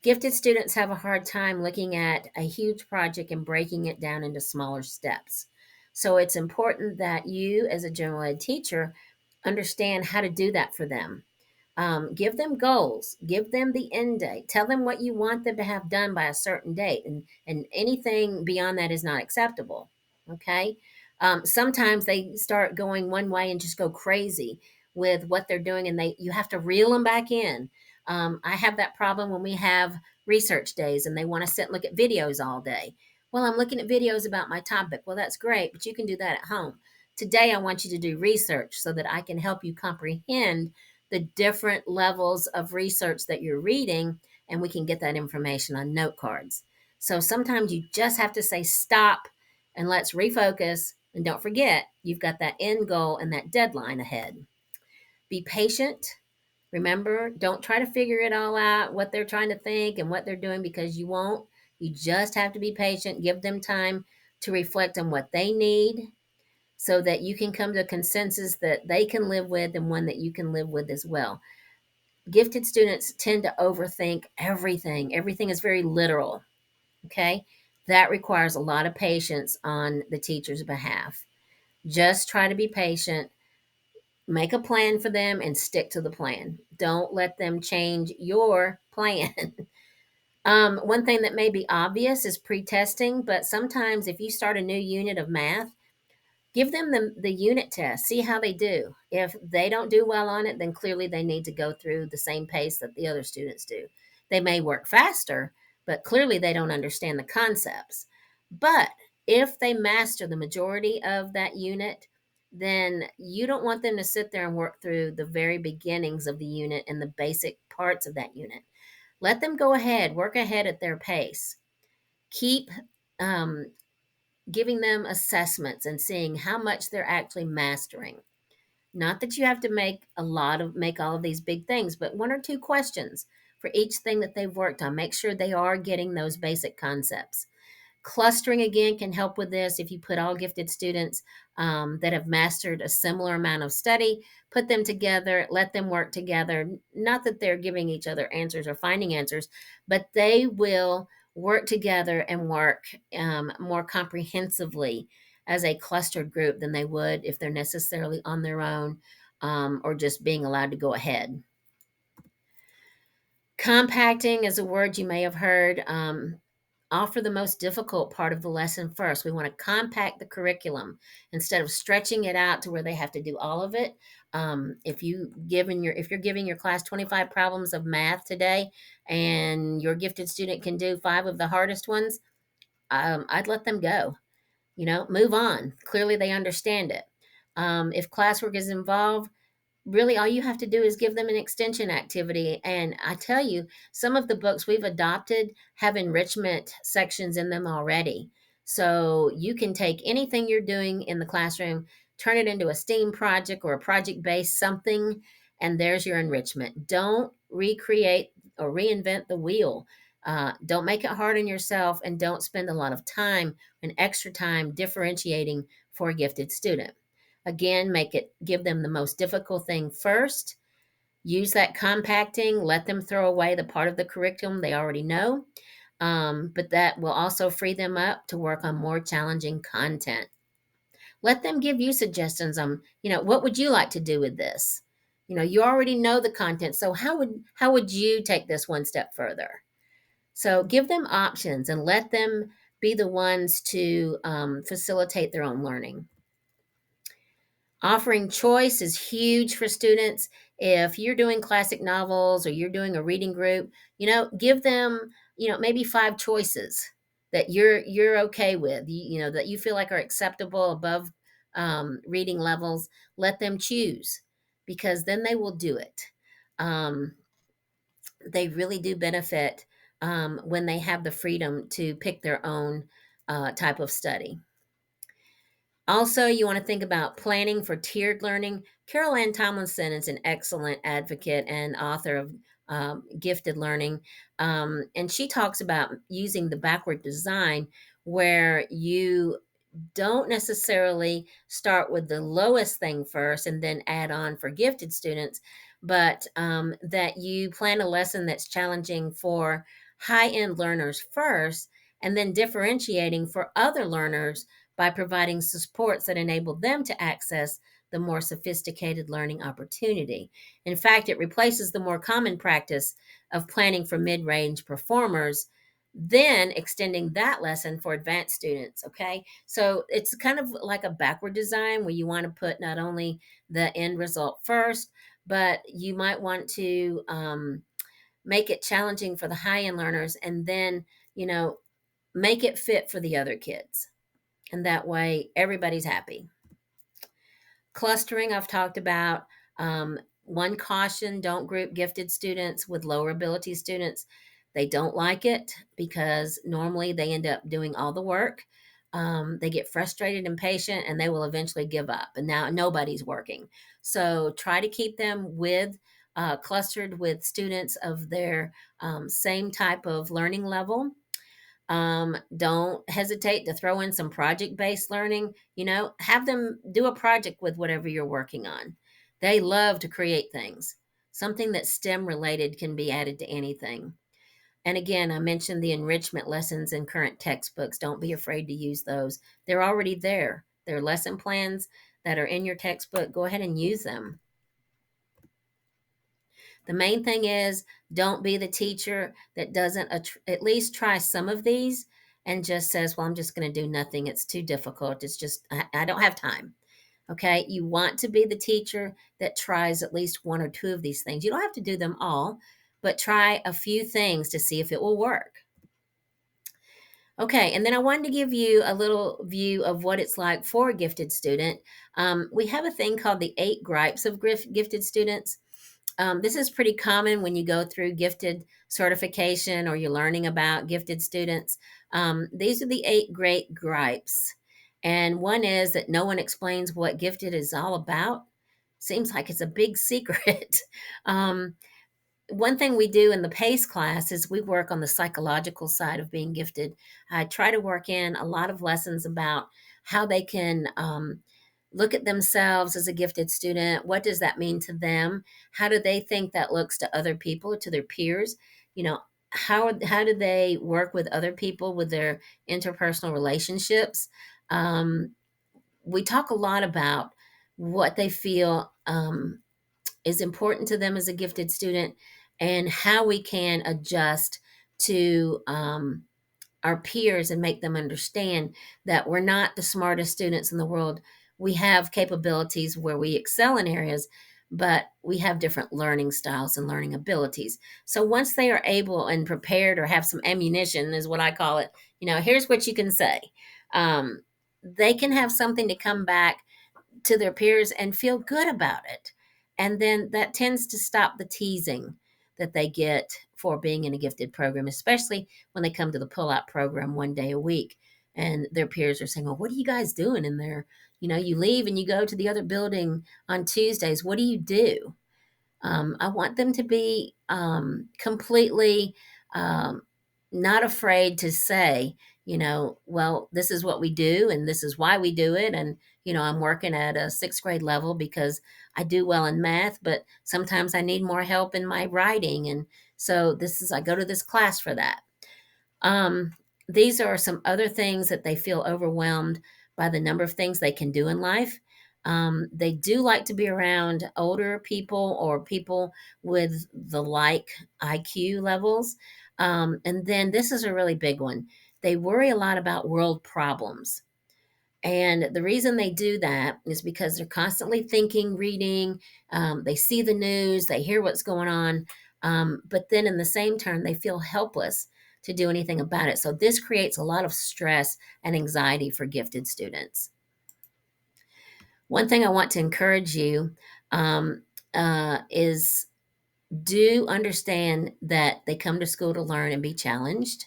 Gifted students have a hard time looking at a huge project and breaking it down into smaller steps. So it's important that you, as a general ed teacher, understand how to do that for them. Give them goals, give them the end date, tell them what you want them to have done by a certain date, and anything beyond that is not acceptable. Okay. Sometimes they start going one way and just go crazy with what they're doing, and you have to reel them back in. I have that problem when we have research days and they want to sit and look at videos all day. Well, I'm looking at videos about my topic. Well, that's great, but you can do that at home. Today, I want you to do research so that I can help you comprehend the different levels of research that you're reading, and we can get that information on note cards. So sometimes you just have to say stop and let's refocus. And don't forget, you've got that end goal and that deadline ahead. Be patient. Remember, don't try to figure it all out, what they're trying to think and what they're doing, because you won't. You just have to be patient. Give them time to reflect on what they need so that you can come to a consensus that they can live with and one that you can live with as well. Gifted students tend to overthink everything. Everything is very literal. Okay. That requires a lot of patience on the teacher's behalf. Just try to be patient, make a plan for them, and stick to the plan. Don't let them change your plan. One thing that may be obvious is pre testing, but sometimes if you start a new unit of math, give them the unit test, see how they do. If they don't do well on it, then clearly they need to go through the same pace that the other students do. They may work faster, but clearly they don't understand the concepts. But if they master the majority of that unit, then you don't want them to sit there and work through the very beginnings of the unit and the basic parts of that unit. Let them go ahead, work ahead at their pace. Keep um, giving them assessments and seeing how much they're actually mastering. Not that you have to make all of these big things, but one or two questions for each thing that they've worked on. Make sure they are getting those basic concepts. Clustering again can help with this. If you put all gifted students that have mastered a similar amount of study, put them together, let them work together. Not that they're giving each other answers or finding answers, but they will work together and work more comprehensively as a clustered group than they would if they're necessarily on their own or just being allowed to go ahead. Compacting is a word you may have heard. Offer the most difficult part of the lesson first. We want to compact the curriculum instead of stretching it out to where they have to do all of it. If you're giving your class 25 problems of math today, and your gifted student can do 5 of the hardest ones, I'd let them go. Move on. Clearly, they understand it. If classwork is involved, really all you have to do is give them an extension activity. And I tell you, some of the books we've adopted have enrichment sections in them already. So you can take anything you're doing in the classroom, turn it into a STEAM project or a project based something, and there's your enrichment. Don't recreate or reinvent the wheel. Don't make it hard on yourself, and don't spend a lot of time and extra time differentiating for a gifted student. Again, give them the most difficult thing first. Use that compacting. Let them throw away the part of the curriculum they already know. But that will also free them up to work on more challenging content. Let them give you suggestions on, what would you like to do with this? You already know the content, so how would you take this one step further? So give them options and let them be the ones to facilitate their own learning. Offering choice is huge for students. If you're doing classic novels or you're doing a reading group, give them, maybe 5 choices that you're okay with, that you feel like are acceptable above reading levels. Let them choose, because then they will do it. They really do benefit when they have the freedom to pick their own type of study. Also, you want to think about planning for tiered learning. Carol Ann Tomlinson is an excellent advocate and author of gifted learning. And she talks about using the backward design, where you don't necessarily start with the lowest thing first and then add on for gifted students, but that you plan a lesson that's challenging for high end learners first, and then differentiating for other learners by providing supports that enable them to access the more sophisticated learning opportunity. In fact, it replaces the more common practice of planning for mid range performers, then extending that lesson for advanced students. Okay. So it's kind of like a backward design where you want to put not only the end result first, but you might want to make it challenging for the high end learners, and then, you know, make it fit for the other kids. And that way everybody's happy. Clustering, I've talked about. One caution: don't group gifted students with lower ability students. They don't like it because normally they end up doing all the work. They get frustrated, impatient, and they will eventually give up. And now nobody's working. So try to keep them with clustered with students of their same type of learning level. Don't hesitate to throw in some project based learning. You know, have them do a project with whatever you're working on. They love to create things. Something that's STEM related can be added to anything. And again, I mentioned the enrichment lessons in current textbooks. Don't be afraid to use those. They're already there. They're lesson plans that are in your textbook. Go ahead and use them. The main thing is, don't be the teacher that doesn't at least try some of these and just says, well, I'm just going to do nothing. It's too difficult. It's just, I don't have time. Okay. You want to be the teacher that tries at least one or two of these things. You don't have to do them all, but try a few things to see if it will work. Okay, and then I wanted to give you a little view of what it's like for a gifted student. We have a thing called the 8 gripes of gifted students. This is pretty common when you go through gifted certification or you're learning about gifted students. These are the 8 great gripes. And one is that no one explains what gifted is all about. Seems like it's a big secret. um, One thing we do in the PACE class is we work on the psychological side of being gifted. I try to work in a lot of lessons about how they can look at themselves as a gifted student. What does that mean to them? How do they think that looks to other people, to their peers? You know, how do they work with other people with their interpersonal relationships? We talk a lot about what they feel is important to them as a gifted student, and how we can adjust to our peers and make them understand that we're not the smartest students in the world. We have capabilities where we excel in areas, but we have different learning styles and learning abilities. So once they are able and prepared, or have some ammunition, is what I call it, you know, here's what you can say. Um, they can have something to come back to their peers and feel good about it. And then that tends to stop the teasing that they get for being in a gifted program, especially when they come to the pull out program one day a week and their peers are saying, well, what are you guys doing in there? You know, you leave and you go to the other building on Tuesdays. What do you do? I want them to be completely um, not afraid to say, you know, well, this is what we do and this is why we do it. And, you know, I'm working at a 6th grade level because I do well in math, but sometimes I need more help in my writing. And so I go to this class for that. Um, these are some other things that they feel overwhelmed by the number of things they can do in life. They do like to be around older people or people with the like IQ levels. And then this is a really big one. They worry a lot about world problems. And the reason they do that is because they're constantly thinking, reading, they see the news, they hear what's going on, but then in the same turn, they feel helpless to do anything about it. So this creates a lot of stress and anxiety for gifted students. One thing I want to encourage you um, is do understand that they come to school to learn and be challenged.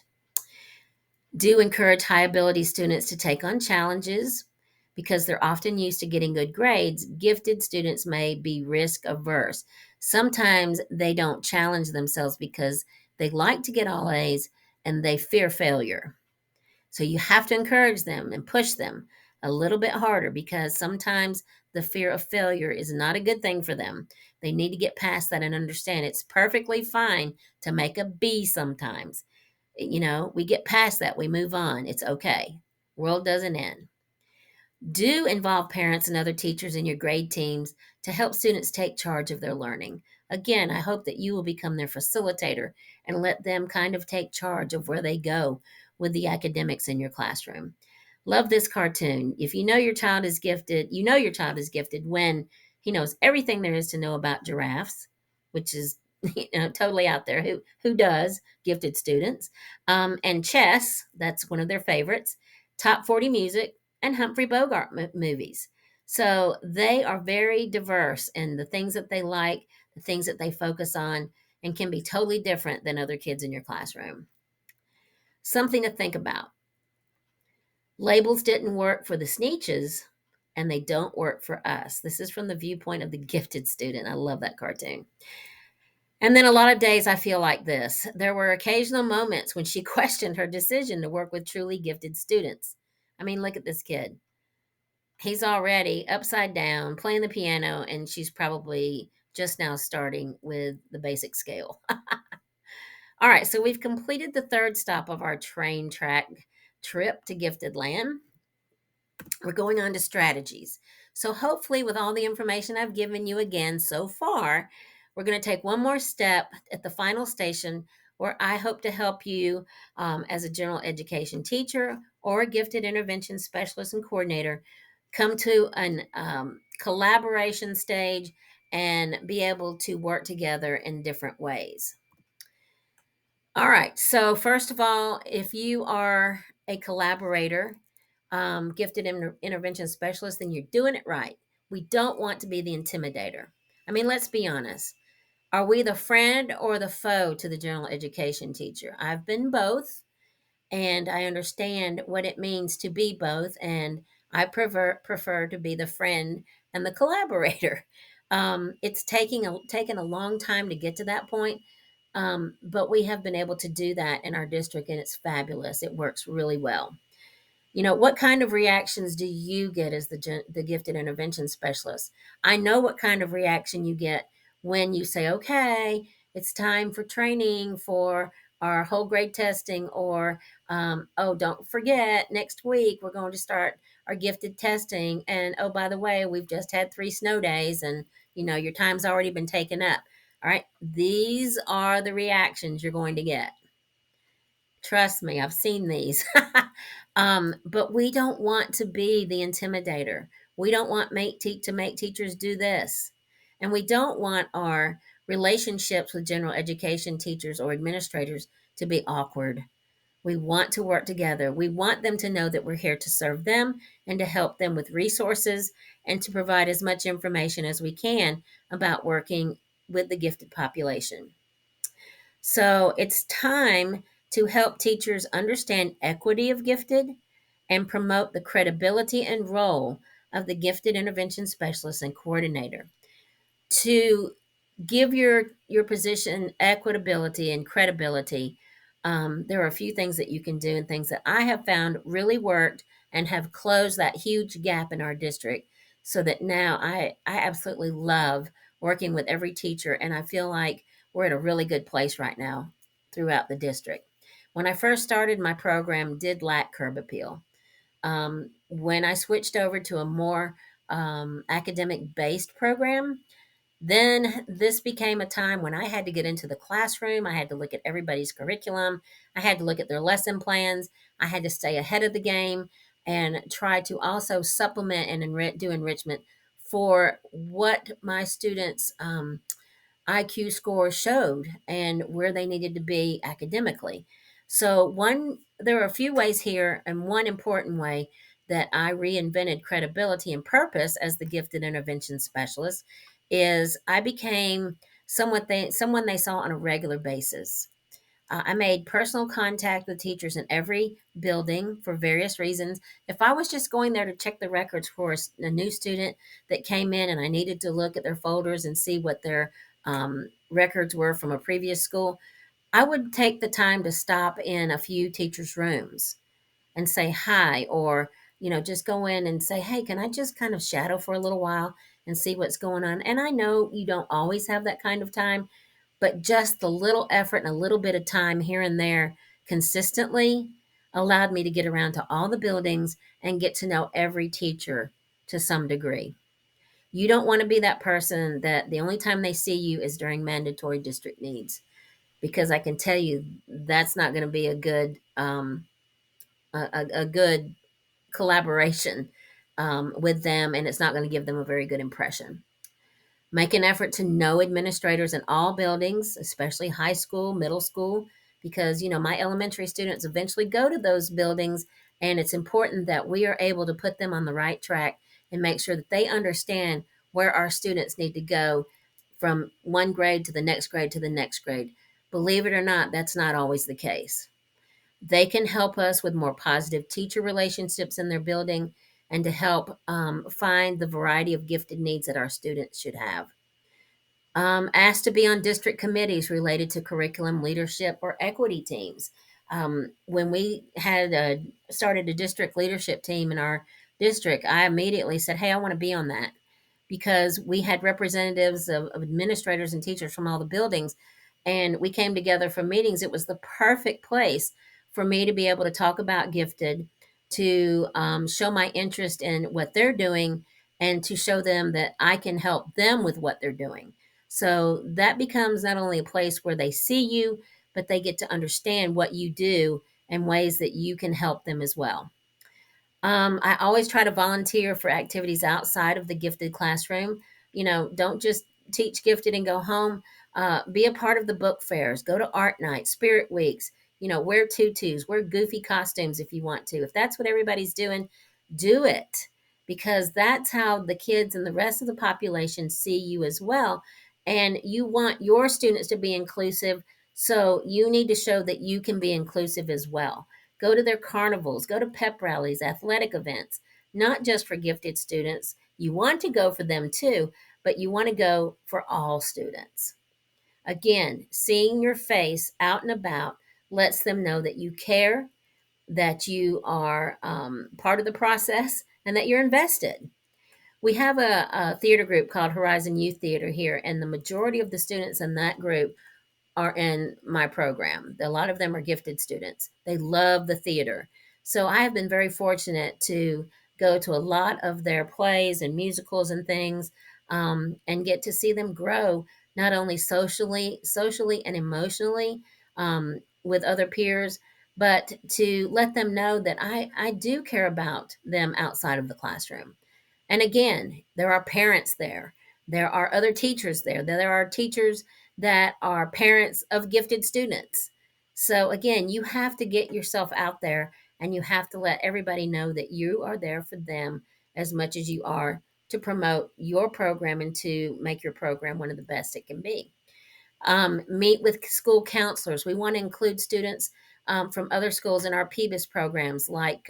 Do encourage high ability students to take on challenges because they're often used to getting good grades. Gifted students may be risk averse. Sometimes they don't challenge themselves because they like to get all A's and they fear failure. So you have to encourage them and push them a little bit harder because sometimes the fear of failure is not a good thing for them. They need to get past that and understand it's perfectly fine to make a B sometimes. We get past that, we move on. It's okay. World doesn't end. Do involve parents and other teachers in your grade teams to help students take charge of their learning. Again, I hope that you will become their facilitator and let them kind of take charge of where they go with the academics in your classroom. Love this cartoon. If you know your child is gifted, you know your child is gifted when he knows everything there is to know about giraffes, which is totally out there. Who does? Gifted students. And chess, that's one of their favorites. Top 40 music, and Humphrey Bogart movies. So they are very diverse in the things that they like, the things that they focus on, and can be totally different than other kids in your classroom. Something to think about. Labels didn't work for the Sneetches, and they don't work for us. This is from the viewpoint of the gifted student. I love that cartoon. And then a lot of days I feel like this. There were occasional moments when she questioned her decision to work with truly gifted students. I mean, look at this kid. He's already upside down playing the piano, and she's probably just now starting with the basic scale. All right, so we've completed the third stop of our train track trip to Gifted Land. We're going on to strategies. So, hopefully, with all the information I've given you again so far, we're going to take one more step at the final station where I hope to help you as a general education teacher or a gifted intervention specialist and coordinator come to an collaboration stage and be able to work together in different ways. All right. So, first of all, if you are a collaborator, gifted intervention specialist, then you're doing it right. We don't want to be the intimidator. I mean, let's be honest. Are we the friend or the foe to the general education teacher? I've been both, and I understand what it means to be both. And I prefer to be the friend and the collaborator. It's taken a long time to get to that point, but we have been able to do that in our district, and it's fabulous. It works really well. What kind of reactions do you get as the gifted intervention specialist? I know what kind of reaction you get when you say, okay, it's time for training for our whole grade testing, or, oh, don't forget, next week we're going to start our gifted testing. And oh, by the way, we've just had 3 snow days, and, your time's already been taken up. All right. These are the reactions you're going to get. Trust me, I've seen these. But we don't want to be the intimidator. We don't want to make teachers do this. And we don't want our relationships with general education teachers or administrators to be awkward. We want to work together. We want them to know that we're here to serve them and to help them with resources and to provide as much information as we can about working with the gifted population. So it's time to help teachers understand equity of gifted and promote the credibility and role of the gifted intervention specialist and coordinator. To give your position equitability and credibility, there are a few things that you can do and things that I have found really worked and have closed that huge gap in our district, so that now I absolutely love working with every teacher, and I feel like we're at a really good place right now throughout the district. When I first started, my program did lack curb appeal. When I switched over to a more academic based program, then this became a time when I had to get into the classroom. I had to look at everybody's curriculum. I had to look at their lesson plans. I had to stay ahead of the game and try to also supplement and do enrichment for what my students' IQ score showed and where they needed to be academically. So there are a few ways here, and one important way that I reinvented credibility and purpose as the gifted intervention specialist is I became someone they saw on a regular basis. I made personal contact with teachers in every building for various reasons. If I was just going there to check the records for a new student that came in and I needed to look at their folders and see what their records were from a previous school, I would take the time to stop in a few teachers' rooms and say hi, or just go in and say, hey, can I just kind of shadow for a little while and see what's going on? And I know you don't always have that kind of time, but just the little effort and a little bit of time here and there consistently allowed me to get around to all the buildings and get to know every teacher to some degree. You don't want to be that person that the only time they see you is during mandatory district needs, because I can tell you that's not going to be a good collaboration with them, and it's not going to give them a very good impression. Make an effort to know administrators in all buildings, especially high school, middle school, because my elementary students eventually go to those buildings, and it's important that we are able to put them on the right track and make sure that they understand where our students need to go from one grade to the next grade to the next grade. Believe it or not, that's not always the case. They can help us with more positive teacher relationships in their building and to help find the variety of gifted needs that our students should have. Asked to be on district committees related to curriculum, leadership, or equity teams. When we had started a district leadership team in our district, I immediately said, hey, I want to be on that, because we had representatives of administrators and teachers from all the buildings, and we came together for meetings. It was the perfect place for me to be able to talk about gifted, to show my interest in what they're doing, and to show them that I can help them with what they're doing. So that becomes not only a place where they see you, but they get to understand what you do and ways that you can help them as well. I always try to volunteer for activities outside of the gifted classroom. Don't just teach gifted and go home. Be a part of the book fairs, go to art night, spirit weeks, wear tutus, wear goofy costumes if you want to. If that's what everybody's doing, do it, because that's how the kids and the rest of the population see you as well. And you want your students to be inclusive. So you need to show that you can be inclusive as well. Go to their carnivals, go to pep rallies, athletic events, not just for gifted students. You want to go for them too, but you want to go for all students. Again, seeing your face out and about lets them know that you care, that you are part of the process, and that you're invested. We have a theater group called Horizon Youth Theater here, and the majority of the students in that group are in my program. A lot of them are gifted students. They love the theater. So I have been very fortunate to go to a lot of their plays and musicals and things, and get to see them grow, not only socially and emotionally, with other peers, but to let them know that I do care about them outside of the classroom. And again, there are parents there. There are other teachers there. There are teachers that are parents of gifted students. So again, you have to get yourself out there, and you have to let everybody know that you are there for them as much as you are to promote your program and to make your program one of the best it can be. Meet with school counselors. We want to include students from other schools in our PBIS programs. Like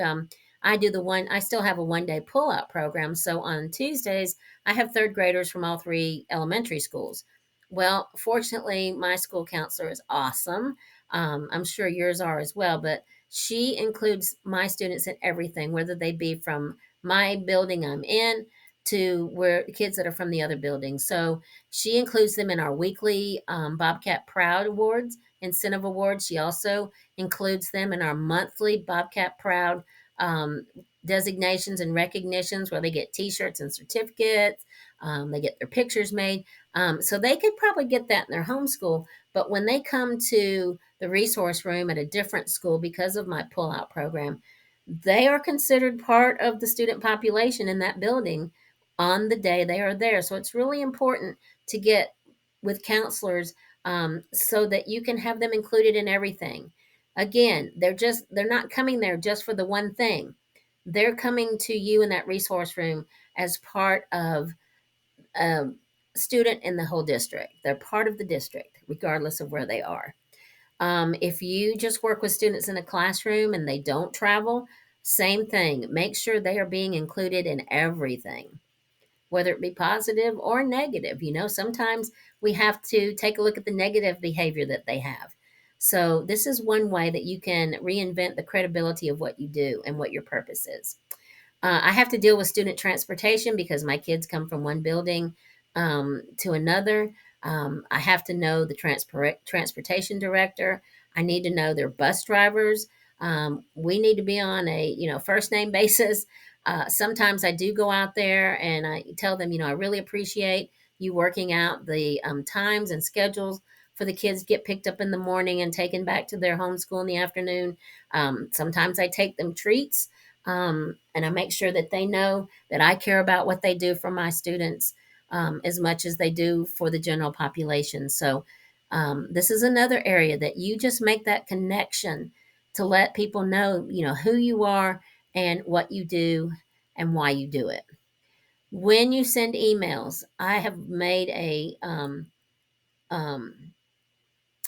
I still have a 1 day pull out program. So on Tuesdays, I have third graders from all three elementary schools. Well, fortunately, my school counselor is awesome. I'm sure yours are as well, but she includes my students in everything, whether they be from my building I'm in to where kids that are from the other buildings. So she includes them in our weekly Bobcat Proud Awards, incentive awards. She also includes them in our monthly Bobcat Proud um, designations and recognitions, where they get T-shirts and certificates. They get their pictures made. So they could probably get that in their home school. But when they come to the resource room at a different school because of my pull-out program, they are considered part of the student population in that building on the day they are there. So it's really important to get with counselors, so that you can have them included in everything. Again, they're not coming there just for the one thing. They're coming to you in that resource room as part of a student in the whole district. They're part of the district, regardless of where they are. If you just work with students in a classroom and they don't travel, same thing. Make sure they are being included in everything, whether it be positive or negative. Sometimes we have to take a look at the negative behavior that they have. So, this is one way that you can reinvent the credibility of what you do and what your purpose is. I have to deal with student transportation because my kids come from one building to another. I have to know the transportation director. I need to know their bus drivers. We need to be on a first name basis. Sometimes I do go out there and I tell them, I really appreciate you working out the times and schedules for the kids to get picked up in the morning and taken back to their home school in the afternoon. Sometimes I take them treats, and I make sure that they know that I care about what they do for my students as much as they do for the general population. So, this is another area that you just make that connection to let people know, who you are and what you do and why you do it. When you send emails, I have made um,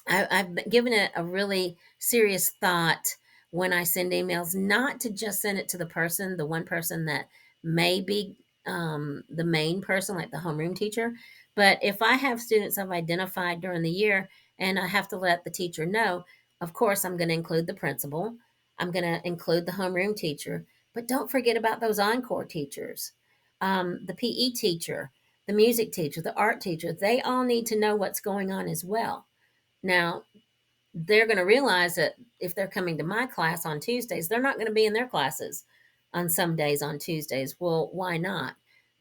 I've given it a really serious thought when I send emails, not to just send it to the one person that may be the main person, like the homeroom teacher. But if I have students I've identified during the year and I have to let the teacher know, of course, I'm going to include the principal, I'm going to include the homeroom teacher, but don't forget about those encore teachers, the PE teacher, the music teacher, the art teacher. They all need to know what's going on as well. Now, they're going to realize that if they're coming to my class on Tuesdays, they're not going to be in their classes on some days on Tuesdays. Well, why not?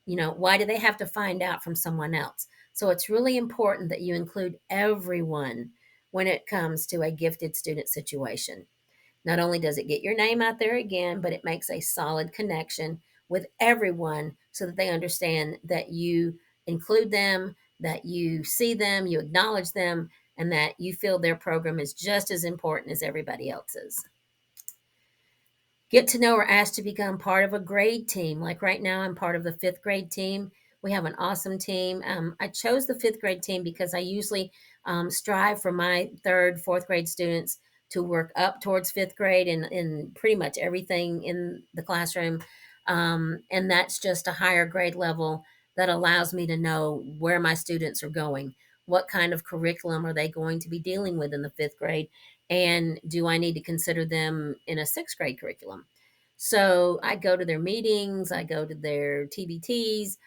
Why do they have to find out from someone else? So it's really important that you include everyone when it comes to a gifted student situation. Not only does it get your name out there again, but it makes a solid connection with everyone so that they understand that you include them, that you see them, you acknowledge them, and that you feel their program is just as important as everybody else's. Get to know or ask to become part of a grade team. Like right now, I'm part of the fifth grade team. We have an awesome team. I chose the fifth grade team because I usually strive for my third, fourth grade students to work up towards fifth grade in pretty much everything in the classroom. And that's just a higher grade level that allows me to know where my students are going. What kind of curriculum are they going to be dealing with in the fifth grade? And do I need to consider them in a sixth grade curriculum? So I go to their meetings, I go to their TBTs.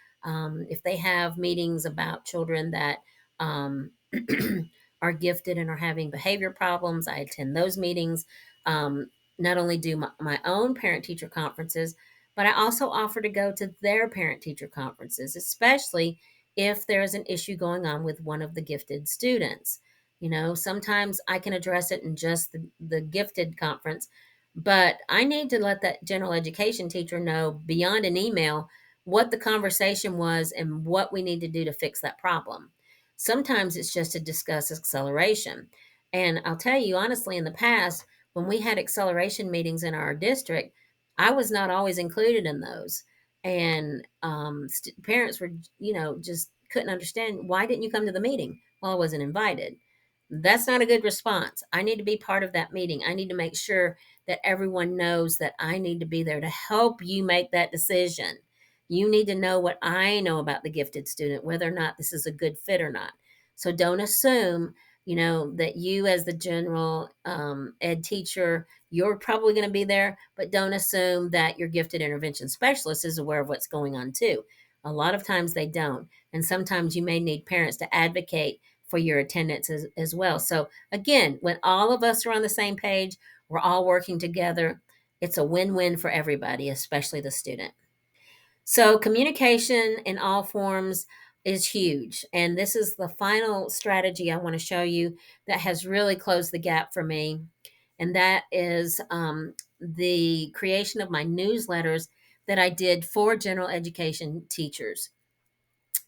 If they have meetings about children that are gifted and are having behavior problems, I attend those meetings. Um, Not only do my own parent teacher conferences, but I also offer to go to their parent teacher conferences, especially if there's an issue going on with one of the gifted students. Sometimes I can address it in just the gifted conference, but I need to let that general education teacher know beyond an email what the conversation was and what we need to do to fix that problem. Sometimes it's just to discuss acceleration. And I'll tell you honestly, in the past, when we had acceleration meetings in our district, I was not always included in those. And parents were, just couldn't understand, why didn't you come to the meeting? Well, I wasn't invited. That's not a good response. I need to be part of that meeting. I need to make sure that everyone knows that I need to be there to help you make that decision. You need to know what I know about the gifted student, whether or not this is a good fit or not. So don't assume, that you, as the general ed teacher, you're probably going to be there, but don't assume that your gifted intervention specialist is aware of what's going on too. A lot of times they don't. And sometimes you may need parents to advocate for your attendance as well. So again, when all of us are on the same page, we're all working together. It's a win-win for everybody, especially the student. So communication in all forms is huge. And this is the final strategy I want to show you that has really closed the gap for me. And that is the creation of my newsletters that I did for general education teachers.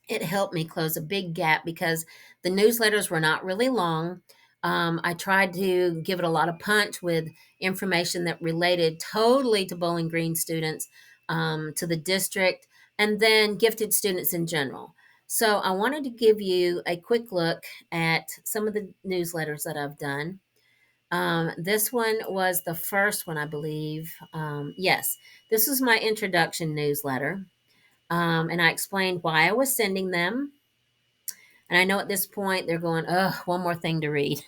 It helped me close a big gap because the newsletters were not really long. I tried to give it a lot of punch with information that related totally to Bowling Green students, to the district, and then gifted students in general. So I wanted to give you a quick look at some of the newsletters that I've done. This one was the first one, I believe. Yes, this was my introduction newsletter. And I explained why I was sending them. And I know at this point they're going, oh, one more thing to read,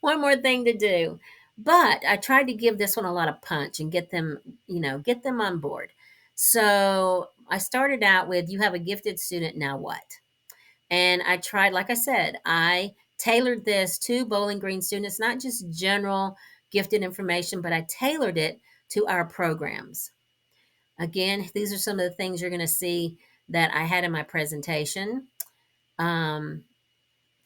one more thing to do. But I tried to give this one a lot of punch and get them on board. So I started out with, you have a gifted student, now what? And I tried, like I said, I tailored this to Bowling Green students, not just general gifted information, but I tailored it to our programs. Again, these are some of the things you're going to see that I had in my presentation. Um,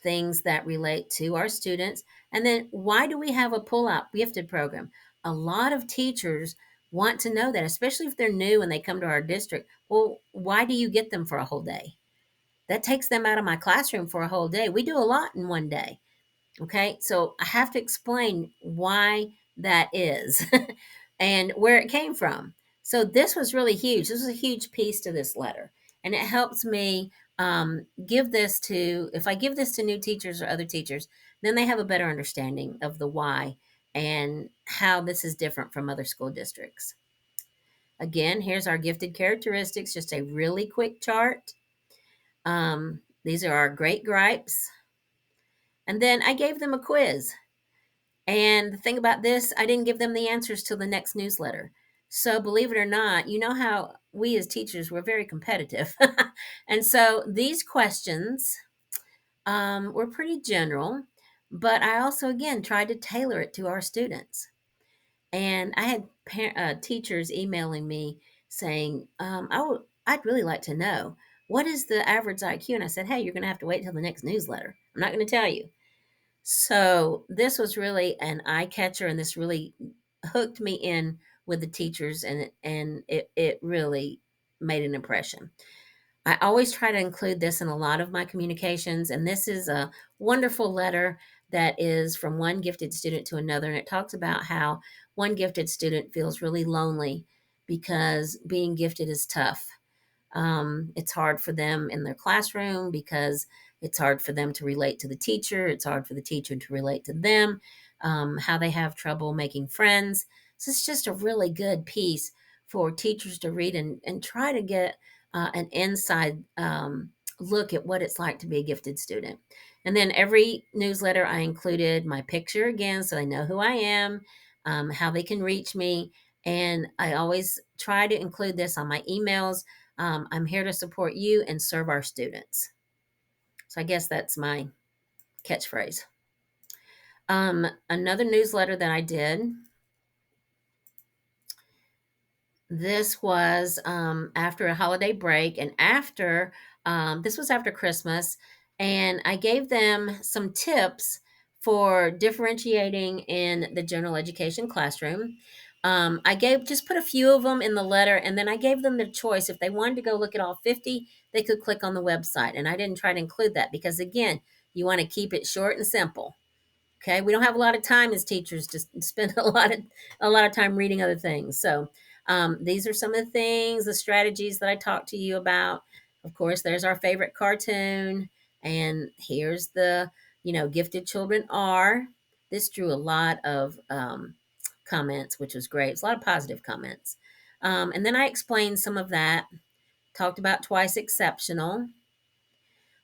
Things that relate to our students. And then, why do we have a pull-out gifted program? A lot of teachers want to know that, especially if they're new and they come to our district. Well, why do you get them for a whole day? That takes them out of my classroom for a whole day. We do a lot in one day. Okay, so I have to explain why that is and where it came from. So this was really huge. This was a huge piece to this letter, and it helps me give this to, if I give this to new teachers or other teachers, then they have a better understanding of the why and how this is different from other school districts. Again, here's our gifted characteristics, just a really quick chart. These are our great gripes. And then I gave them a quiz. And the thing about this, I didn't give them the answers till the next newsletter. So believe it or not, you know how we as teachers, we're very competitive. And so these questions were pretty general, but I also, again, tried to tailor it to our students. And I had teachers emailing me saying, I'd really like to know, what is the average IQ? And I said, hey, you're going to have to wait till the next newsletter. I'm not going to tell you. So this was really an eye catcher, and this really hooked me in with the teachers, and it really made an impression. I always try to include this in a lot of my communications, and this is a wonderful letter that is from one gifted student to another, and it talks about how one gifted student feels really lonely because being gifted is tough. It's hard for them in their classroom because it's hard for them to relate to the teacher. It's hard for the teacher to relate to them, how they have trouble making friends. So it's just a really good piece for teachers to read and try to get an inside look at what it's like to be a gifted student. And then every newsletter, I included my picture again so they know who I am, how they can reach me. And I always try to include this on my emails. I'm here to support you and serve our students. So I guess that's my catchphrase. Another newsletter that I did, this was after a holiday break, and after this was after Christmas, and I gave them some tips for differentiating in the general education classroom. I gave just put a few of them in the letter, and then I gave them the choice. If they wanted to go look at all 50, they could click on the website. And I didn't try to include that because, again, you want to keep it short and simple. Okay, we don't have a lot of time as teachers to spend a lot of time reading other things. So these are some of the things, the strategies that I talked to you about. Of course, there's our favorite cartoon, and here's the gifted children are. This drew a lot of comments, which was great. It's a lot of positive comments. And then I explained some of that. Talked about twice exceptional.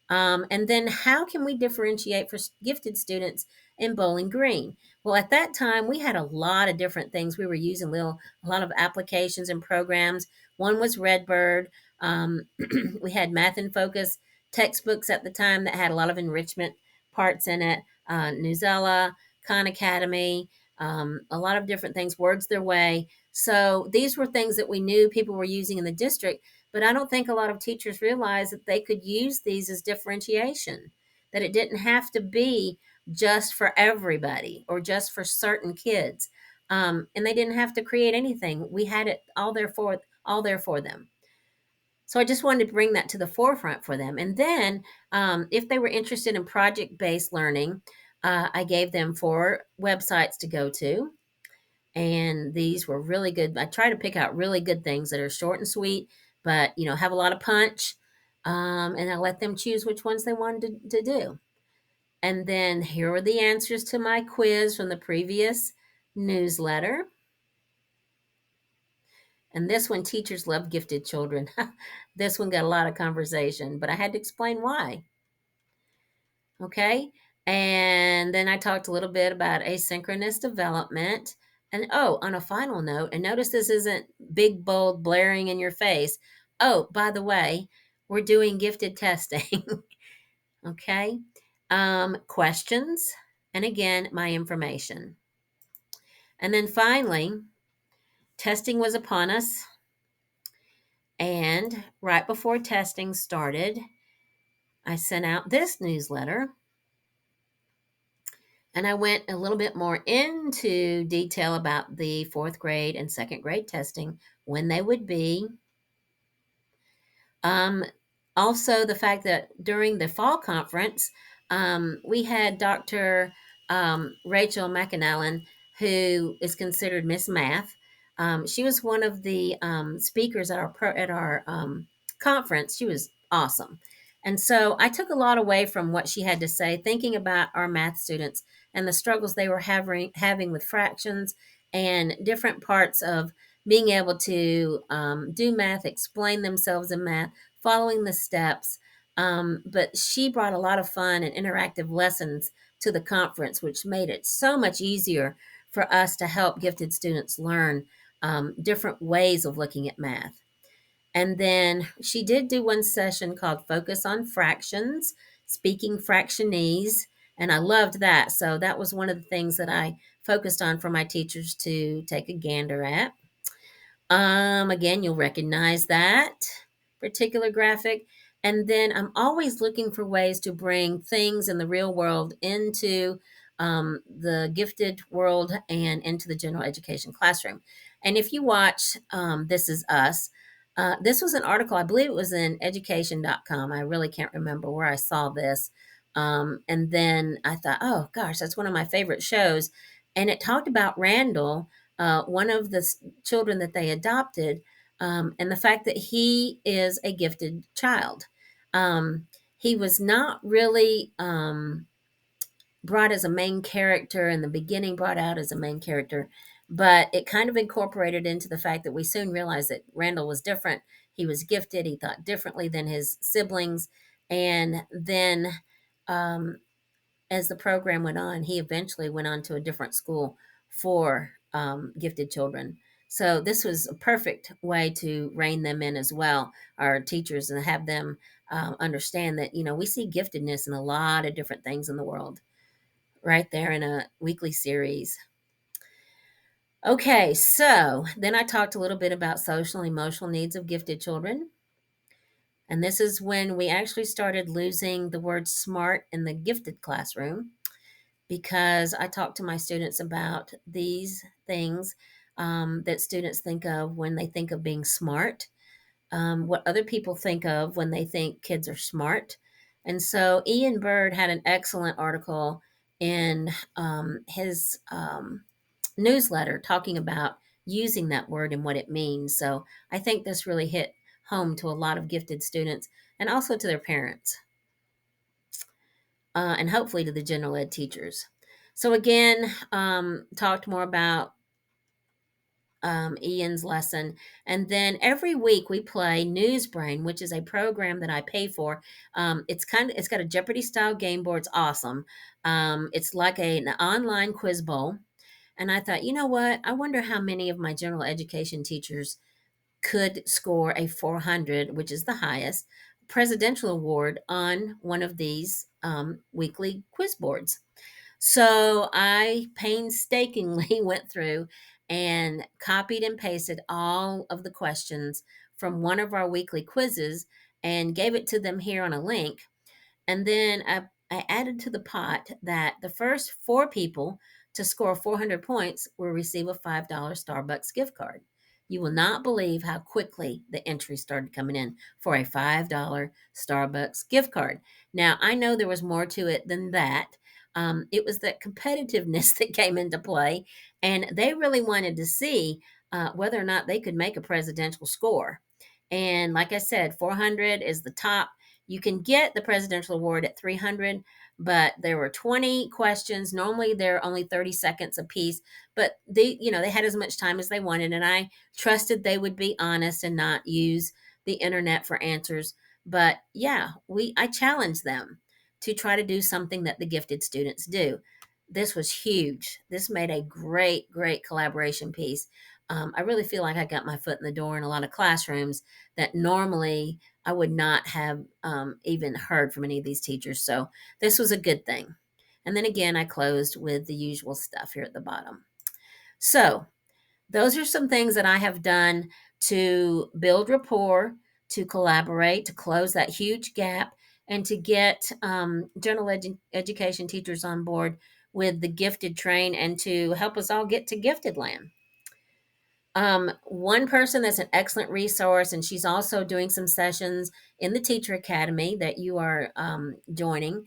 And then how can we differentiate for gifted students in Bowling Green? Well, at that time, we had a lot of different things. We were using a lot of applications and programs. One was Redbird. We had Math in Focus textbooks at the time that had a lot of enrichment parts in it. Newsella, Khan Academy, a lot of different things, Words Their Way. So these were things that we knew people were using in the district, but I don't think a lot of teachers realized that they could use these as differentiation, that it didn't have to be just for everybody or just for certain kids. And they didn't have to create anything. We had it all there for them. So I just wanted to bring that to the forefront for them. And then if they were interested in project-based learning, I gave them 4 websites to go to. And these were really good. I try to pick out really good things that are short and sweet, but have a lot of punch. And I let them choose which ones they wanted to do. And then here are the answers to my quiz from the previous newsletter. And this one, teachers love gifted children. This one got a lot of conversation, but I had to explain why. Okay. And then I talked a little bit about asynchronous development. And oh, on a final note, and notice this isn't big, bold, blaring in your face. Oh, by the way, we're doing gifted testing. Okay. Questions. And again, my information. And then finally, testing was upon us. And right before testing started, I sent out this newsletter and I went a little bit more into detail about the fourth grade and second grade testing, when they would be. Um, Also, the fact that during the fall conference, we had Dr. Rachel McAnallen, who is considered Miss Math. She was one of the speakers at our conference. She was awesome. And so I took a lot away from what she had to say, thinking about our math students and the struggles they were having with fractions and different parts of being able to do math, explain themselves in math, following the steps. But she brought a lot of fun and interactive lessons to the conference, which made it so much easier for us to help gifted students learn different ways of looking at math. And then she did do one session called Focus on Fractions, speaking fractionese. And I loved that. So that was one of the things that I focused on for my teachers to take a gander at. Again, you'll recognize that particular graphic. And then I'm always looking for ways to bring things in the real world into the gifted world and into the general education classroom. And if you watch This Is Us, this was an article, I believe it was in education.com. I really can't remember where I saw this. And then I thought, oh gosh, that's one of my favorite shows. And it talked about Randall, one of the children that they adopted, and the fact that he is a gifted child. He was not really brought as a main character in the beginning, brought out as a main character, but it kind of incorporated into the fact that we soon realized that Randall was different. He was gifted, he thought differently than his siblings. And then um, as the program went on, he eventually went on to a different school for gifted children. So this was a perfect way to rein them in as well, our teachers, and have them understand that, we see giftedness in a lot of different things in the world, right there in a weekly series. Okay, so then I talked a little bit about social and emotional needs of gifted children. And this is when we actually started losing the word smart in the gifted classroom, because I talk to my students about these things that students think of when they think of being smart, what other people think of when they think kids are smart. And so Ian Bird had an excellent article in his newsletter talking about using that word and what it means. So I think this really hit home to a lot of gifted students and also to their parents, and hopefully to the general ed teachers. So again, talked more about Ian's lesson, and then every week we play News Brain, which is a program that I pay for. It's got a Jeopardy style game board. It's awesome. It's like an online quiz bowl, and I thought, you know what? I wonder how many of my general education teachers could score a 400, which is the highest presidential award on one of these weekly quiz boards. So I painstakingly went through and copied and pasted all of the questions from one of our weekly quizzes and gave it to them here on a link. And then I added to the pot that the first four people to score 400 points will receive a $5 Starbucks gift card. You will not believe how quickly the entries started coming in for a $5 Starbucks gift card. Now, I know there was more to it than that. It was that competitiveness that came into play, and they really wanted to see whether or not they could make a presidential score. And like I said, 400 is the top. You can get the presidential award at 300, but there were 20 questions. Normally they're only 30 seconds apiece, but they had as much time as they wanted, and I trusted they would be honest and not use the internet for answers. But yeah, I challenged them to try to do something that the gifted students do. this was huge. This made a great, great collaboration piece. I really feel like I got my foot in the door in a lot of classrooms that normally I would not have even heard from any of these teachers. So this was a good thing. And then again, I closed with the usual stuff here at the bottom. So those are some things that I have done to build rapport, to collaborate, to close that huge gap, and to get general education teachers on board with the gifted train and to help us all get to gifted land. One person that's an excellent resource, and she's also doing some sessions in the Teacher Academy that you are joining.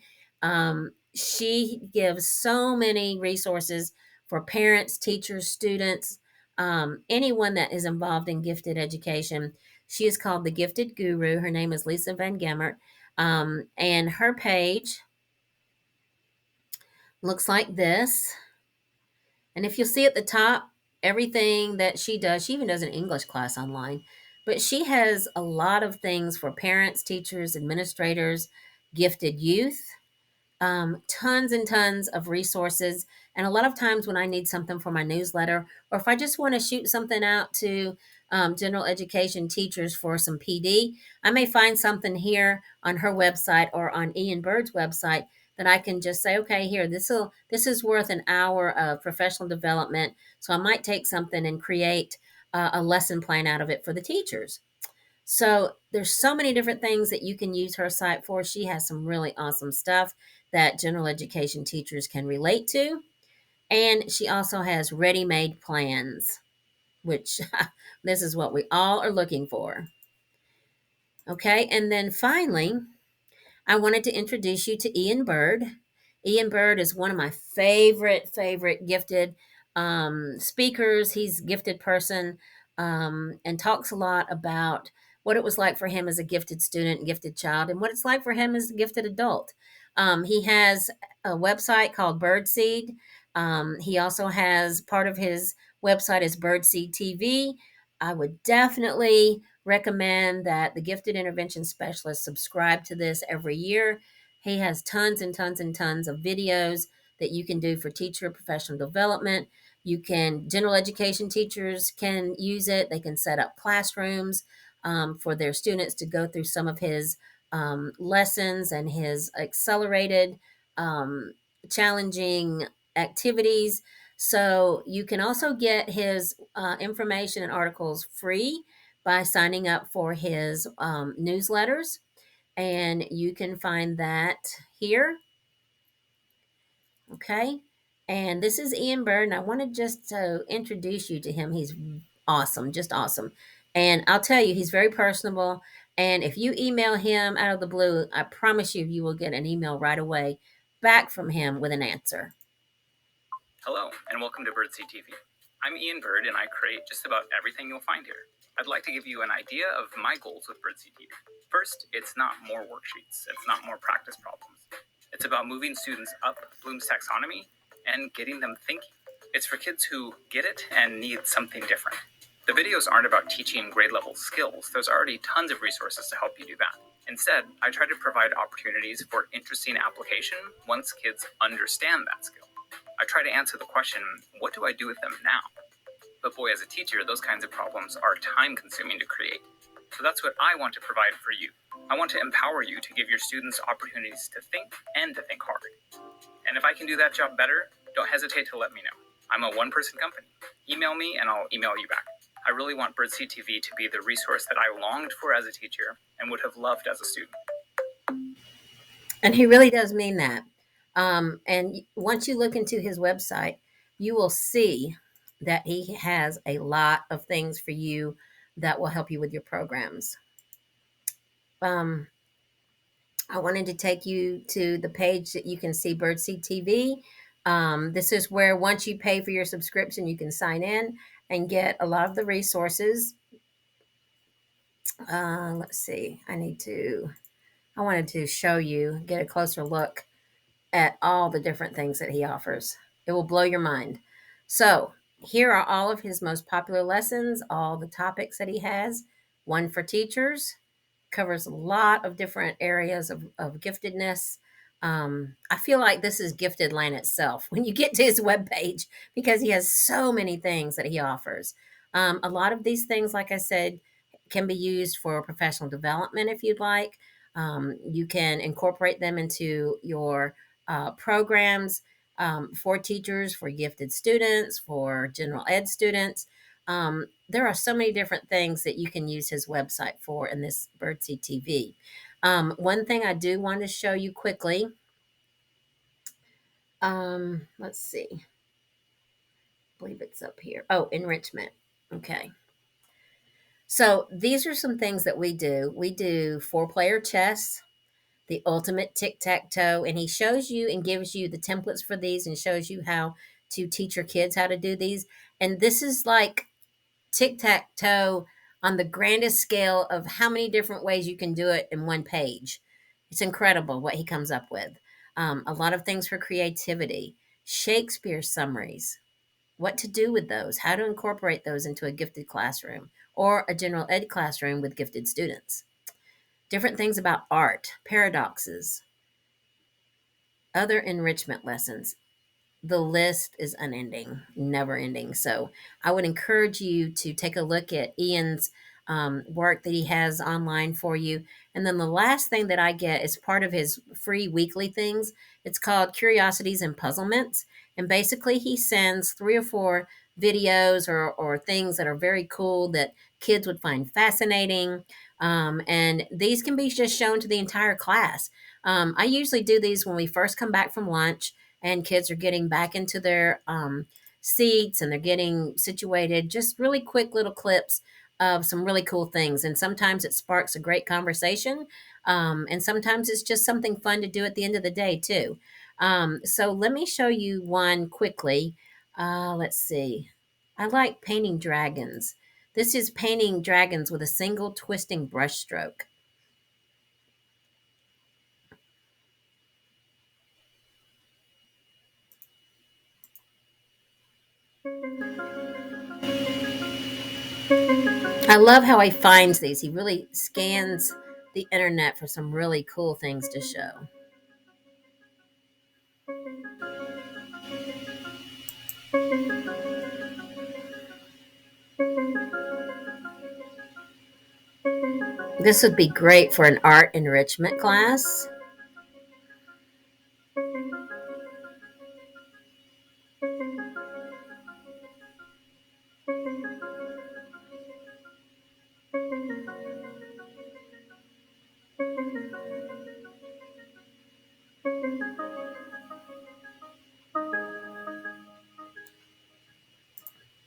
She gives so many resources for parents, teachers, students, anyone that is involved in gifted education. She is called the Gifted Guru. Her name is Lisa Van Gemert. And her page looks like this. And if you'll see at the top, everything that she even does an English class online. But she has a lot of things for parents, teachers, administrators, gifted youth, tons and tons of resources. And a lot of times when I need something for my newsletter, or if I just want to shoot something out to general education teachers for some PD, I may find something here on her website or on Ian Bird's website that I can just say, okay, here, this is worth an hour of professional development. So I might take something and create a lesson plan out of it for the teachers. So there's so many different things that you can use her site for. She has some really awesome stuff that general education teachers can relate to. And she also has ready-made plans, which this is what we all are looking for. Okay, and then finally, I wanted to introduce you to Ian Bird. Ian Bird is one of my favorite gifted speakers. He's a gifted person and talks a lot about what it was like for him as a gifted student and gifted child and what it's like for him as a gifted adult. He has a website called Birdseed. He also has part of his website is Birdseed TV. I would definitely recommend that the gifted intervention specialist subscribe to this every year. He has tons and tons and tons of videos that you can do for teacher professional development. You can, general education teachers can use it. They can set up classrooms for their students to go through some of his lessons and his accelerated, um, challenging activities. So you can also get his information and articles free by signing up for his newsletters. And you can find that here. Okay. And this is Ian Bird. And I wanted just to introduce you to him. He's awesome, just awesome. And I'll tell you, he's very personable. And if you email him out of the blue, I promise you, you will get an email right away back from him with an answer. Hello, and welcome to Birdseed TV. I'm Ian Bird, and I create just about everything you'll find here. I'd like to give you an idea of my goals with Birdseed TV. First, it's not more worksheets. It's not more practice problems. It's about moving students up Bloom's taxonomy and getting them thinking. It's for kids who get it and need something different. The videos aren't about teaching grade-level skills. There's already tons of resources to help you do that. Instead, I try to provide opportunities for interesting application once kids understand that skill. I try to answer the question, what do I do with them now? But boy, as a teacher, those kinds of problems are time-consuming to create. So that's what I want to provide for you. I want to empower you to give your students opportunities to think and to think hard. And if I can do that job better, don't hesitate to let me know. I'm a one-person company. Email me and I'll email you back. I really want Birdseed TV to be the resource that I longed for as a teacher and would have loved as a student. And he really does mean that. And once you look into his website, you will see that he has a lot of things for you that will help you with your programs. I wanted to take you to the page that you can see Birdseed TV. This is where once you pay for your subscription, you can sign in and get a lot of the resources. Let's see. I wanted to show you, get a closer look at all the different things that he offers. It will blow your mind. So here are all of his most popular lessons, all the topics that he has. One for teachers, covers a lot of different areas of giftedness. I feel like this is gifted land itself when you get to his webpage because he has so many things that he offers. A lot of these things, like I said, can be used for professional development if you'd like. You can incorporate them into your programs for teachers, for gifted students, for general ed students. There are so many different things that you can use his website for in this Birdsea TV. One thing I do want to show you quickly, let's see. I believe it's up here. Oh, enrichment. Okay. So these are some things that we do. We do four-player chess, the ultimate tic-tac-toe, and he shows you and gives you the templates for these and shows you how to teach your kids how to do these. And this is like tic-tac-toe on the grandest scale of how many different ways you can do it in one page. It's incredible what he comes up with. A lot of things for creativity, Shakespeare summaries, what to do with those, how to incorporate those into a gifted classroom or a general ed classroom with gifted students. Different things about art, paradoxes, other enrichment lessons. The list is unending, never ending. So I would encourage you to take a look at Ian's work that he has online for you. And then the last thing that I get is part of his free weekly things. It's called Curiosities and Puzzlements. And basically, he sends 3 or 4 videos or things that are very cool that kids would find fascinating. And these can be just shown to the entire class. I usually do these when we first come back from lunch and kids are getting back into their seats and they're getting situated. Just really quick little clips of some really cool things. And sometimes it sparks a great conversation. And sometimes it's just something fun to do at the end of the day, too. So let me show you one quickly. Let's see. I like painting dragons. This is painting dragons with a single twisting brush stroke. I love how he finds these. He really scans the internet for some really cool things to show. This would be great for an art enrichment class.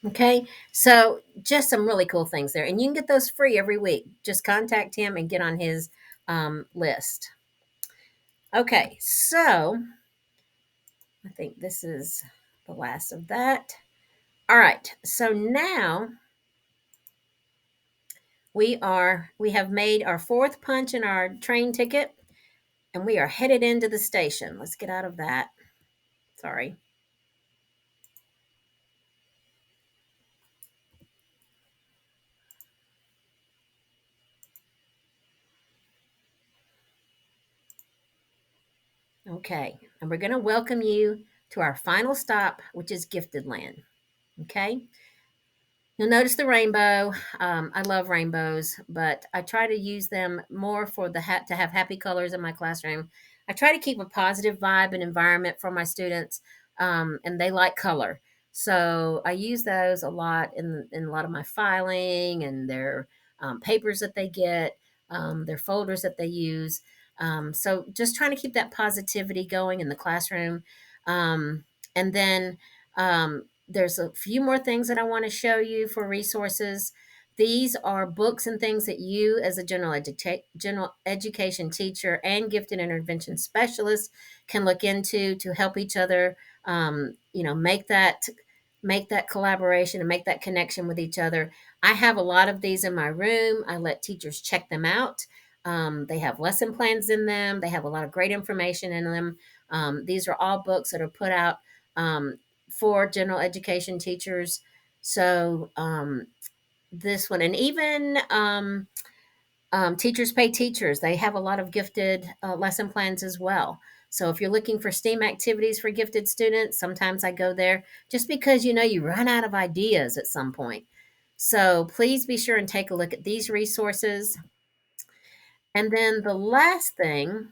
Okay, so just some really cool things there. And you can get those free every week. Just contact him and get on his list. Okay, so I think this is the last of that. All right, so now we have made our fourth punch in our train ticket and we are headed into the station. Let's get out of that. Sorry. Okay, and we're going to welcome you to our final stop, which is Gifted Land. Okay, you'll notice the rainbow. I love rainbows, but I try to use them more for to have happy colors in my classroom. I try to keep a positive vibe and environment for my students, and they like color. So I use those a lot in a lot of my filing and their papers that they get, their folders that they use. So just trying to keep that positivity going in the classroom. And then there's a few more things that I want to show you for resources. These are books and things that you, as a general education teacher and gifted intervention specialist, can look into to help each other. Make that collaboration and make that connection with each other. I have a lot of these in my room. I let teachers check them out. They have lesson plans in them. They have a lot of great information in them. These are all books that are put out um, for general education teachers. So this one, and even Teachers Pay Teachers, they have a lot of gifted lesson plans as well. So if you're looking for STEAM activities for gifted students, sometimes I go there just because you run out of ideas at some point. So please be sure and take a look at these resources. And then the last thing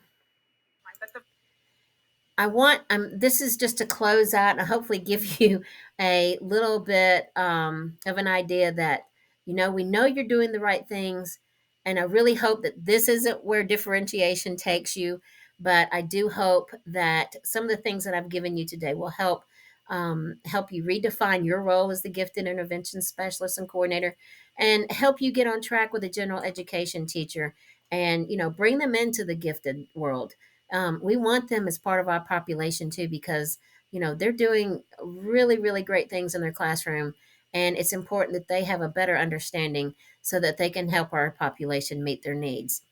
I want, this is just to close out and hopefully give you a little bit of an idea that, we know you're doing the right things. And I really hope that this isn't where differentiation takes you. But I do hope that some of the things that I've given you today will help you redefine your role as the gifted intervention specialist and coordinator, and help you get on track with a general education teacher, and bring them into the gifted world. We want them as part of our population too, because they're doing really, really great things in their classroom, and it's important that they have a better understanding so that they can help our population meet their needs.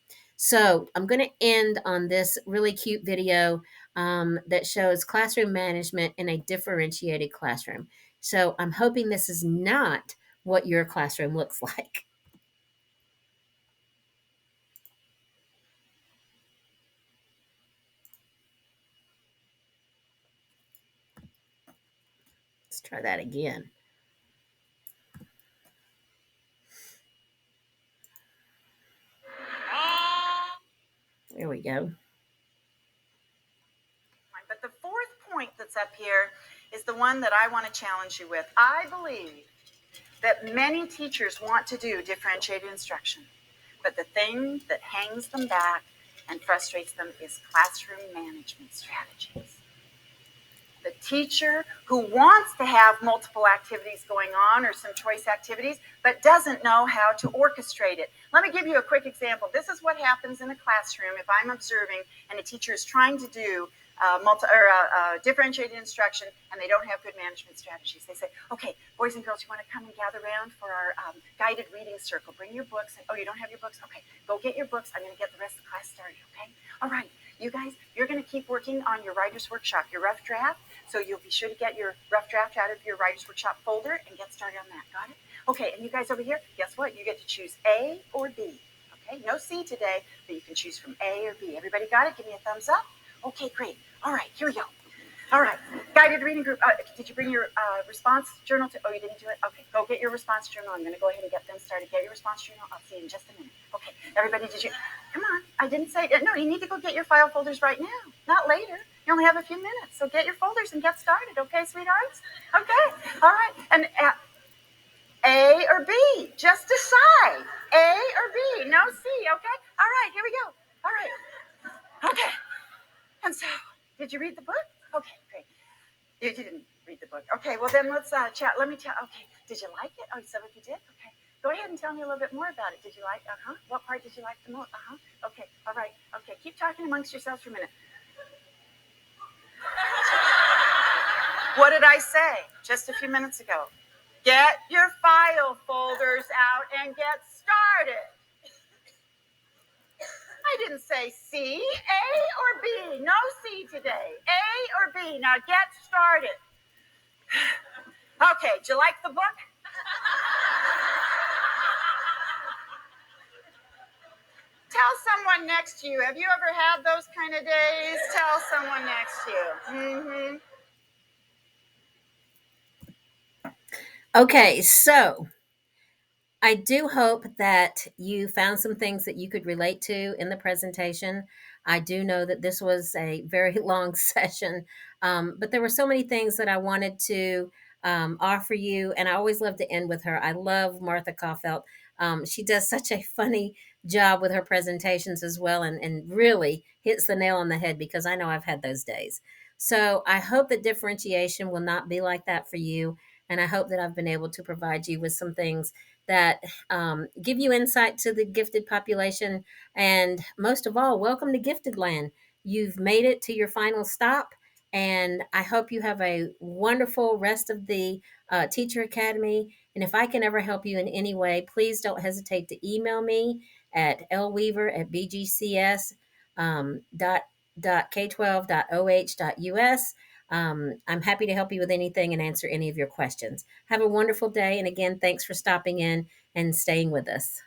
So I'm going to end on this really cute video that shows classroom management in a differentiated classroom. So I'm hoping this is not what your classroom looks like. Let's try that again. There we go. But the fourth point that's up here is the one that I want to challenge you with. I believe that many teachers want to do differentiated instruction, but the thing that hangs them back and frustrates them is classroom management strategies. The teacher who wants to have multiple activities going on or some choice activities, but doesn't know how to orchestrate it. Let me give you a quick example. This is what happens in a classroom if I'm observing and a teacher is trying to do differentiated instruction and they don't have good management strategies. They say, okay, boys and girls, you want to come and gather around for our guided reading circle. Bring your books. And, oh, you don't have your books? Okay, go get your books. I'm going to get the rest of the class started, okay? All right, you guys, you're going to keep working on your writer's workshop, your rough draft. So you'll be sure to get your rough draft out of your writer's workshop folder and get started on that. Got it? Okay, and you guys over here, guess what? You get to choose A or B. Okay, no C today, but you can choose from A or B. Everybody got it? Give me a thumbs up. Okay, great. All right, here we go. All right, guided reading group. Did you bring your response journal to? Oh, you didn't do it? Okay, go get your response journal. I'm going to go ahead and get them started. Get your response journal. I'll see you in just a minute. Okay, everybody, did you? Come on, I didn't say. No, you need to go get your file folders right now, not later. You only have a few minutes, so get your folders and get started. Okay, sweethearts? Okay, all right. And A or B, just decide. A or B, no C, okay? All right, here we go. All right, okay. And so, did you read the book? Okay, great. You didn't read the book. Okay, well then let's chat. Let me tell. Okay, did you like it? Oh, so if you did, okay. Go ahead and tell me a little bit more about it. Did you like? What part did you like the most? Okay. All right. Okay. Keep talking amongst yourselves for a minute. What did I say just a few minutes ago? Get your file folders out and get started. I didn't say C, A or B. No C today. A or B. Now get started. Okay, did you like the book? Tell someone next to you. Have you ever had those kind of days? Tell someone next to you. Okay, so I do hope that you found some things that you could relate to in the presentation. I do know that this was a very long session, but there were so many things that I wanted to offer you, and I always love to end with her. I love Martha Kaufelt. She does such a funny job with her presentations as well, and really hits the nail on the head, because I know I've had those days. So I hope that differentiation will not be like that for you, and I hope that I've been able to provide you with some things that give you insight to the gifted population. And most of all, welcome to Gifted Land. You've made it to your final stop. And I hope you have a wonderful rest of the Teacher Academy. And if I can ever help you in any way, please don't hesitate to email me at lweaver@bgcs dot k12.oh.us. I'm happy to help you with anything and answer any of your questions. Have a wonderful day. And again, thanks for stopping in and staying with us.